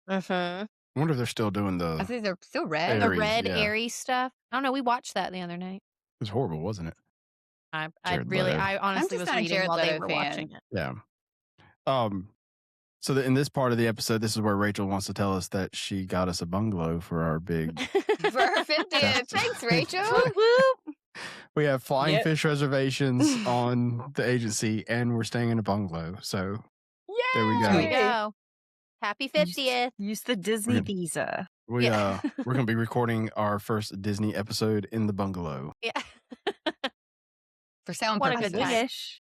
Mm-hmm. I wonder if they're still doing I the. think they're still red. The Aries, red yeah. Aries stuff. I don't know. We watched that the other night. It was horrible, wasn't it? I Jared really, Leto. I honestly just was not a reading Jared while they Leto were fan. watching it. Yeah. So in this part of the episode, this is where Rachel wants to tell us that she got us a bungalow for our big. For her 50th. Thanks, Rachel. Whoop, whoop. We have flying Yep. fish reservations on the agency, and we're staying in a bungalow. So there we There we go. go. Happy 50th. Use the Disney gonna- visa. We Yeah. we're gonna be recording our first Disney episode in the bungalow. Yeah. For sound What a purposes. good time. Wish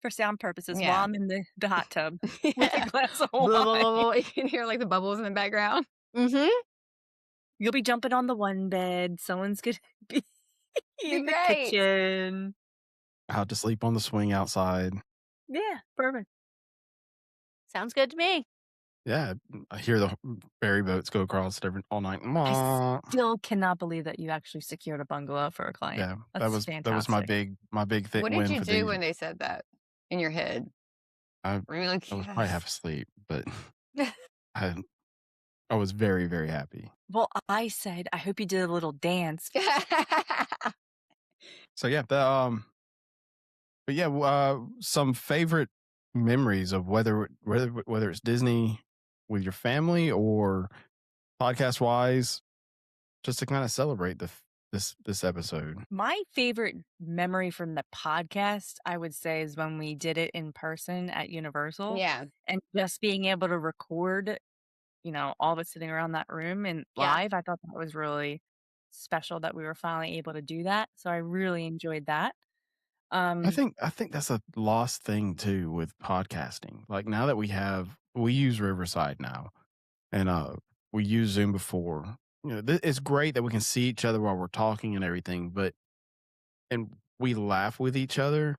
for sound purposes Yeah. while I'm in the hot tub with Yeah. a glass of Blah, blah, wine. blah, blah. You can hear like the bubbles in the background. Mm-hmm. You'll be jumping on the one bed. Someone's gonna be in the great. kitchen. How to sleep on the swing outside. Yeah, perfect. Sounds good to me. Yeah, I hear the ferry boats go across all night. I still cannot believe that you actually secured a bungalow for a client. Yeah, that That's was fantastic. my big thing. What win did you for do the, when they said that in your head? I Were you like, I was probably half asleep, but I was very, very happy. Well, I said, I hope you did a little dance. So yeah, but yeah, some favorite memories of whether it's Disney with your family or podcast wise, just to kind of celebrate this episode. My favorite memory from the podcast, I would say, is when we did it in person at Universal. Yeah. And just being able to record, all of us sitting around that room and Yeah. live. I thought that was really special that we were finally able to do that. So I really enjoyed that. I think that's a lost thing too with podcasting. Like now that we use Riverside now, and we used Zoom before. It's great that we can see each other while we're talking and everything, and we laugh with each other.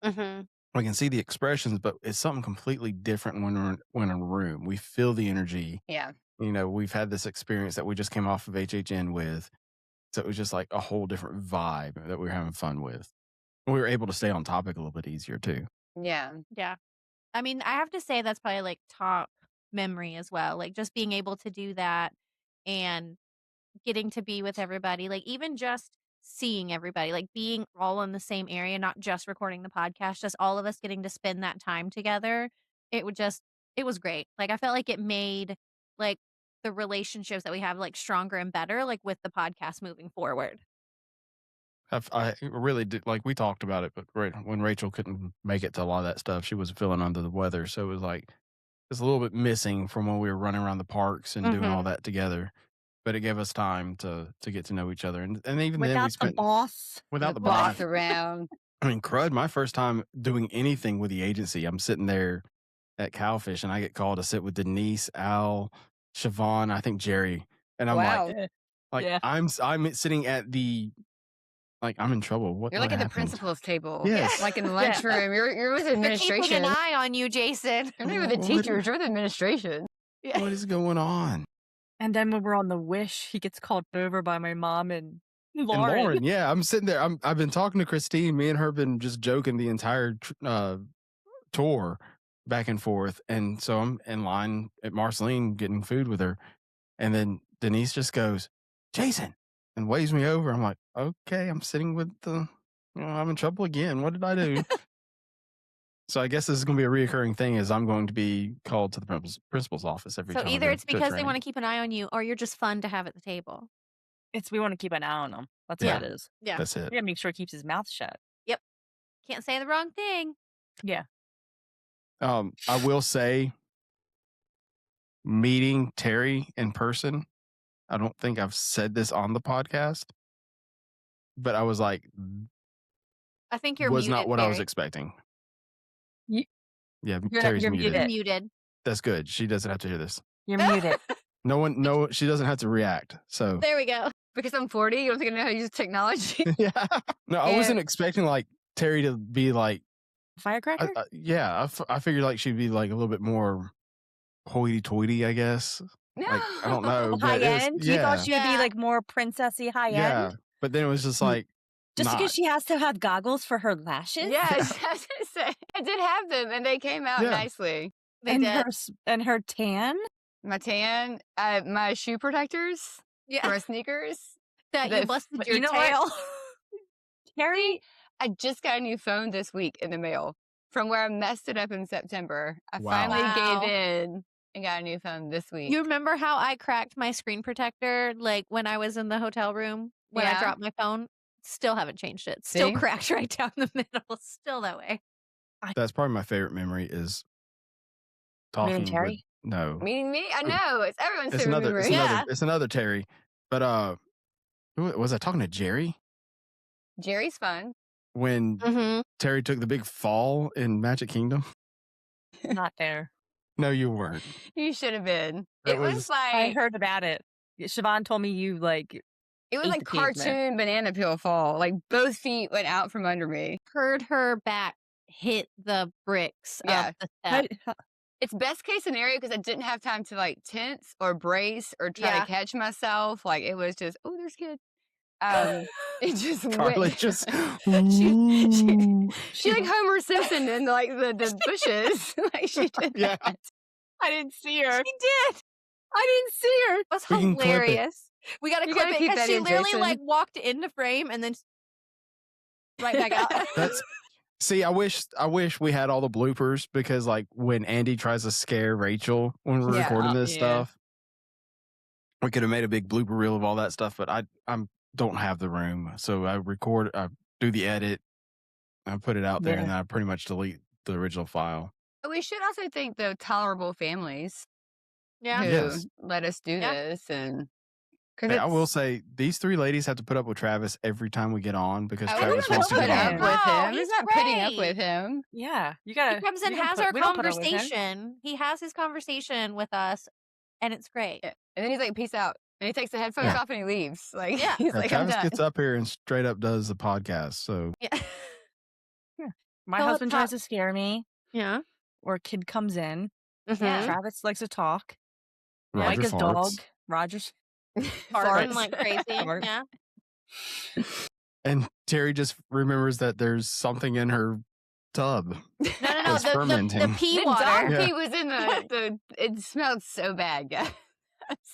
Mm-hmm. We can see the expressions, but it's something completely different when we're in a room. We feel the energy. Yeah. We've had this experience that we just came off of HHN with, so it was just like a whole different vibe that we were having fun with. We were able to stay on topic a little bit easier too. Yeah. Yeah. I mean, I have to say that's probably like top memory as well. Like just being able to do that and getting to be with everybody, like even just seeing everybody, like being all in the same area, not just recording the podcast, just all of us getting to spend that time together. It was great. Like I felt like it made like the relationships that we have like stronger and better, like with the podcast moving forward. I really did, like we talked about it, but when Rachel couldn't make it to a lot of that stuff, she was feeling under the weather. So it was like, it's a little bit missing from when we were running around the parks and doing all that together. But it gave us time to get to know each other. And even then we without the spent, boss. without the Boss boss. around. I mean, crud, my first time doing anything with the agency, I'm sitting there at Cowfish and I get called to sit with Denise, Al, Siobhan, I think Jerry. And I'm Wow. Yeah. I'm sitting at I'm in trouble. What You're like what at the happened? principal's table. Yes. Like in the lunchroom. You're with They're keeping administration. an eye on you, Jason. You're not with the What- teachers. You're with administration. What is going on? And then when we're on the Wish, he gets called over by my mom and And Lauren. Lauren, yeah, I'm sitting there. I've been talking to Christine. Me and her been just joking the entire tour back and forth. And so I'm in line at Marceline getting food with her. And then Denise just goes, Jason, and waves me over. I'm like, okay, I'm sitting with I'm in trouble again. What did I do? So I guess this is going to be a reoccurring thing is I'm going to be called to the principal's office every So time. I either go it's to because they training. want to keep an eye on you or you're just fun to have at the table. We want to keep an eye on him. That's Yeah. what it is. Yeah. That's it. We gotta make sure he keeps his mouth shut. Can't say the wrong thing. Yeah. I will say, meeting Terry in person, I don't think I've said this on the podcast, but I was like, I think you're was muted, not what I was Terry. expecting. You- Yeah, You're- Terry's you're muted. You're muted. muted. That's good. She doesn't have to hear this. You're muted. No, she doesn't have to react. So There we go. Because I'm 40, you don't think I know how to use technology? yeah, no, I wasn't Yeah. expecting like Terry to be like, Firecracker? yeah, I figured like she'd be like a little bit more hoity-toity, I guess. No. Like, I don't know. High but it was- end? You yeah, thought she would Yeah. be like more princessy high yeah. end? But then it was just Mm. like, Just not. because she has to have goggles for her lashes? Yes, I was gonna say, I did have them, and they came out Yeah. nicely. They and did. her tan? My tan, my shoe protectors, Yeah. my sneakers. That the- you busted but your you know what? tail. Terry, I just got a new phone this week in the mail from where I messed it up in September. I Wow. finally Wow. gave in and got a new phone this week. You remember how I cracked my screen protector like when I was in the hotel room when I Yeah. dropped my phone? Still haven't changed it. Still See? cracked right down the middle. Still that way. That's probably my favorite memory is talking Meeting with, Terry? no. Meaning me? I know. It's everyone's It's favorite another, memory. Yeah. it's another Terry. But who was I talking to? Jerry? Jerry's fun. When Mm-hmm. Terry took the big fall in Magic Kingdom? Not there. No, you weren't. You should have been. It It was was- I like heard about it. Siobhan told me you like it was ate like the pavement. cartoon banana peel fall. Like both feet went out from under me. Heard her back hit the bricks Yeah. of the step. It's best case scenario because I didn't have time to like tense or brace or try Yeah. to catch myself. Like it was just, oh, there's kid. It just Carly went. just. She like Homer Simpson in like the bushes. Like she did Yeah. that. I didn't see her. She did. I didn't see her. It was We can clip it. hilarious. We gotta You clip gotta it keep because that she in, literally Jason. like walked into frame and then right back out. That's see. I wish we had all the bloopers because, like, when Andy tries to scare Rachel when we're Yeah. recording this Yeah. stuff, we could have made a big blooper reel of all that stuff. But I don't have the room, so I do the edit, I put it out there, and then I pretty much delete the original file. We should also thank the tolerable families Yeah. who Yes. let us do Yeah. this, and because Hey, I will say these three ladies have to put up with Travis every time we get on because we Travis don't wants to put get up on. with No, him. He's he's not putting up great. with him. Yeah, you gotta. He comes and you don't has put- our we don't put up with him. conversation. He has his conversation with us, and it's great. Yeah. And then he's like, "Peace out," and he takes the headphones Yeah. off and he leaves. Like, Yeah. he's Yeah, like, "I'm Travis done." gets up here and straight up does the podcast. So Yeah. My Well, husband tries to scare me, Yeah. or a kid comes in. Yeah. Travis likes to talk. Roger Micah's farts. dog. Roger's Farting Farts. like crazy. Farts. Yeah. And Terry just remembers that there's something in her tub. No. It's The fermenting. pea The water. dog Yeah. pee was in the. It smelled so bad, guys.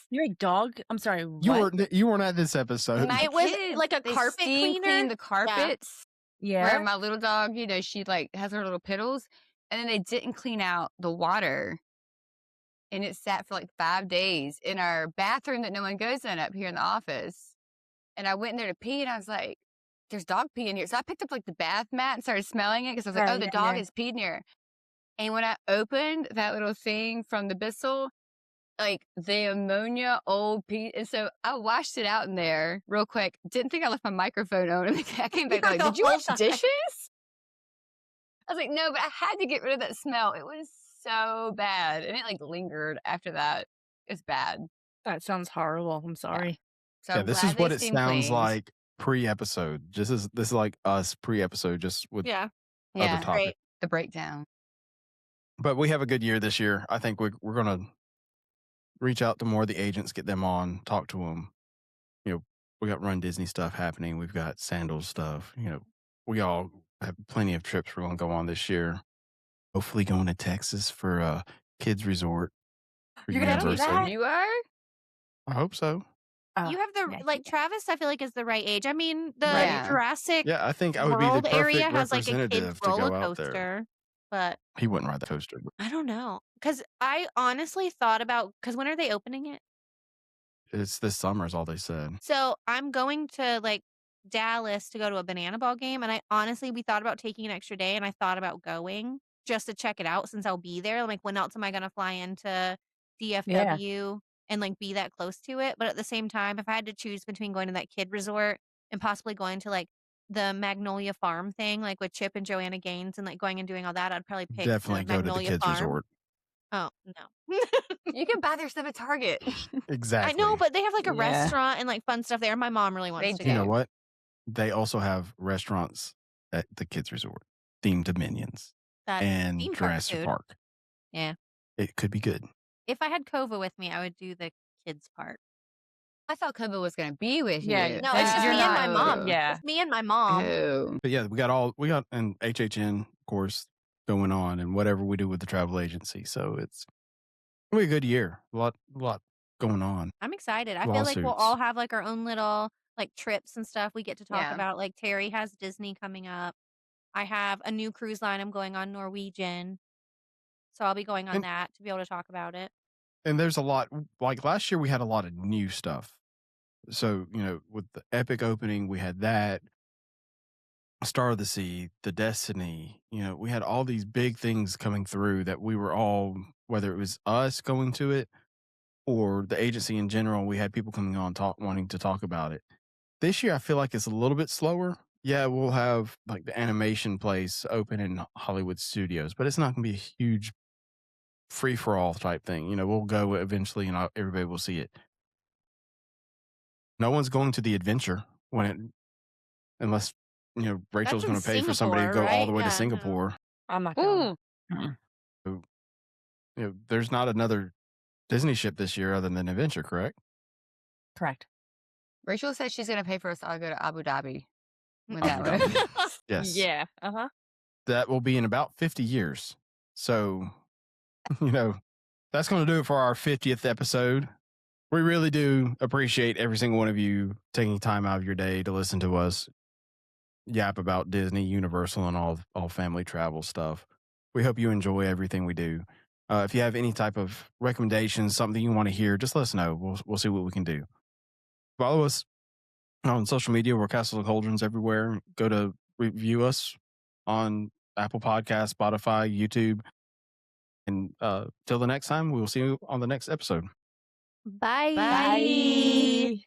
You're a dog. I'm sorry. You weren't at this episode. My It was kids, like a they carpet steam cleaner? clean the carpets. Where Yeah. my little dog, she like has her little piddles, and then they didn't clean out the water, and it sat for like 5 days in our bathroom that no one goes in up here in the office. And I went in there to pee, and I was like, "There's dog pee in here." So I picked up like the bath mat and started smelling it because I was like, Right, "Oh, the yeah, dog yeah. has peed in here." And when I opened that little thing from the Bissell, like the ammonia old pee, and so I washed it out in there real quick. Didn't think I left my microphone on, and I came back like, The "Did you whole wash time. dishes?" I was like, "No," but I had to get rid of that smell. It was so bad, and it like lingered after that. It's bad. That sounds horrible. I'm sorry. So yeah, I'm this glad is they what it steam sounds cleaned. like pre-episode. This is like us pre-episode, just with Yeah. Yeah, other topics. Great. the breakdown. But we have a good year this year. I think we're gonna reach out to more of the agents, get them on, talk to them. We got Run Disney stuff happening. We've got Sandals stuff. We all have plenty of trips we're gonna go on this year. Hopefully, going to Texas for a kids resort for You're gonna do Universal. that? You are? I hope so. You have the yeah. like Travis. I feel like is the right age. I mean, the Right. Jurassic Yeah, I think I would be the World perfect area has like a representative kids to roller go out there. coaster, but He wouldn't ride the coaster. I don't know because I honestly thought about because when are they opening it? It's this summer, is all they said. So I'm going to like Dallas to go to a banana ball game, and we thought about taking an extra day, and I thought about going, just to check it out since I'll be there. Like, when else am I gonna fly into DFW and like be that close to it? But at the same time, if I had to choose between going to that kid resort and possibly going to like the Magnolia Farm thing, like with Chip and Joanna Gaines, and like going and doing all that, I'd probably pick Definitely the go to the Magnolia kids Farm. resort. Oh no. You can buy their stuff at Target. Exactly. I know, but they have like a Yeah. restaurant and like fun stuff there. My mom really wants They to do. you know go. what? They also have restaurants at the kids resort themed to Minions That and theme park Jurassic food. Park. Yeah. It could be good. If I had Kova with me, I would do the kids part. I thought Kobo was going to be with Yeah, you. No, it's just you're me and my not- mom. yeah. It's me and my mom. Oh. But yeah, we got an HHN, of course, going on, and whatever we do with the travel agency. So it's gonna be a good year. A lot going on. I'm excited. I feel like we'll Lawsuits. all have like our own little like trips and stuff we get to talk Yeah. about. Like Terry has Disney coming up. I have a new cruise line I'm going on, Norwegian. So I'll be going on And- that to be able to talk about it. And there's a lot. Like last year, we had a lot of new stuff. So with the Epic opening, we had that. Star of the Sea, the Destiny. We had all these big things coming through that we were all, whether it was us going to it or the agency in general, we had people coming on wanting to talk about it. This year, I feel like it's a little bit slower. Yeah, we'll have like the animation place open in Hollywood Studios, but it's not going to be a huge free for all type thing. We'll go eventually and everybody will see it. No one's going to the adventure unless Rachel's That's in going to pay for somebody to Singapore, go all right? the way Yeah, to no. Singapore. I'm not going. Ooh. There's not another Disney ship this year other than Adventure, correct? Correct. Rachel said she's going to pay for us all to go to Abu Dhabi. When Abu that Dhabi. opens. Yes. Yeah. Uh-huh. That will be in about 50 years. So, that's going to do it for our 50th episode. We really do appreciate every single one of you taking time out of your day to listen to us yap about Disney, Universal, and all family travel stuff. We hope you enjoy everything we do. If you have any type of recommendations, something you want to hear, just let us know. We'll see what we can do. Follow us on social media. We're Castle of Cauldrons everywhere. Go to review us on Apple Podcasts, Spotify, YouTube. And till the next time, we will see you on the next episode. Bye. Bye.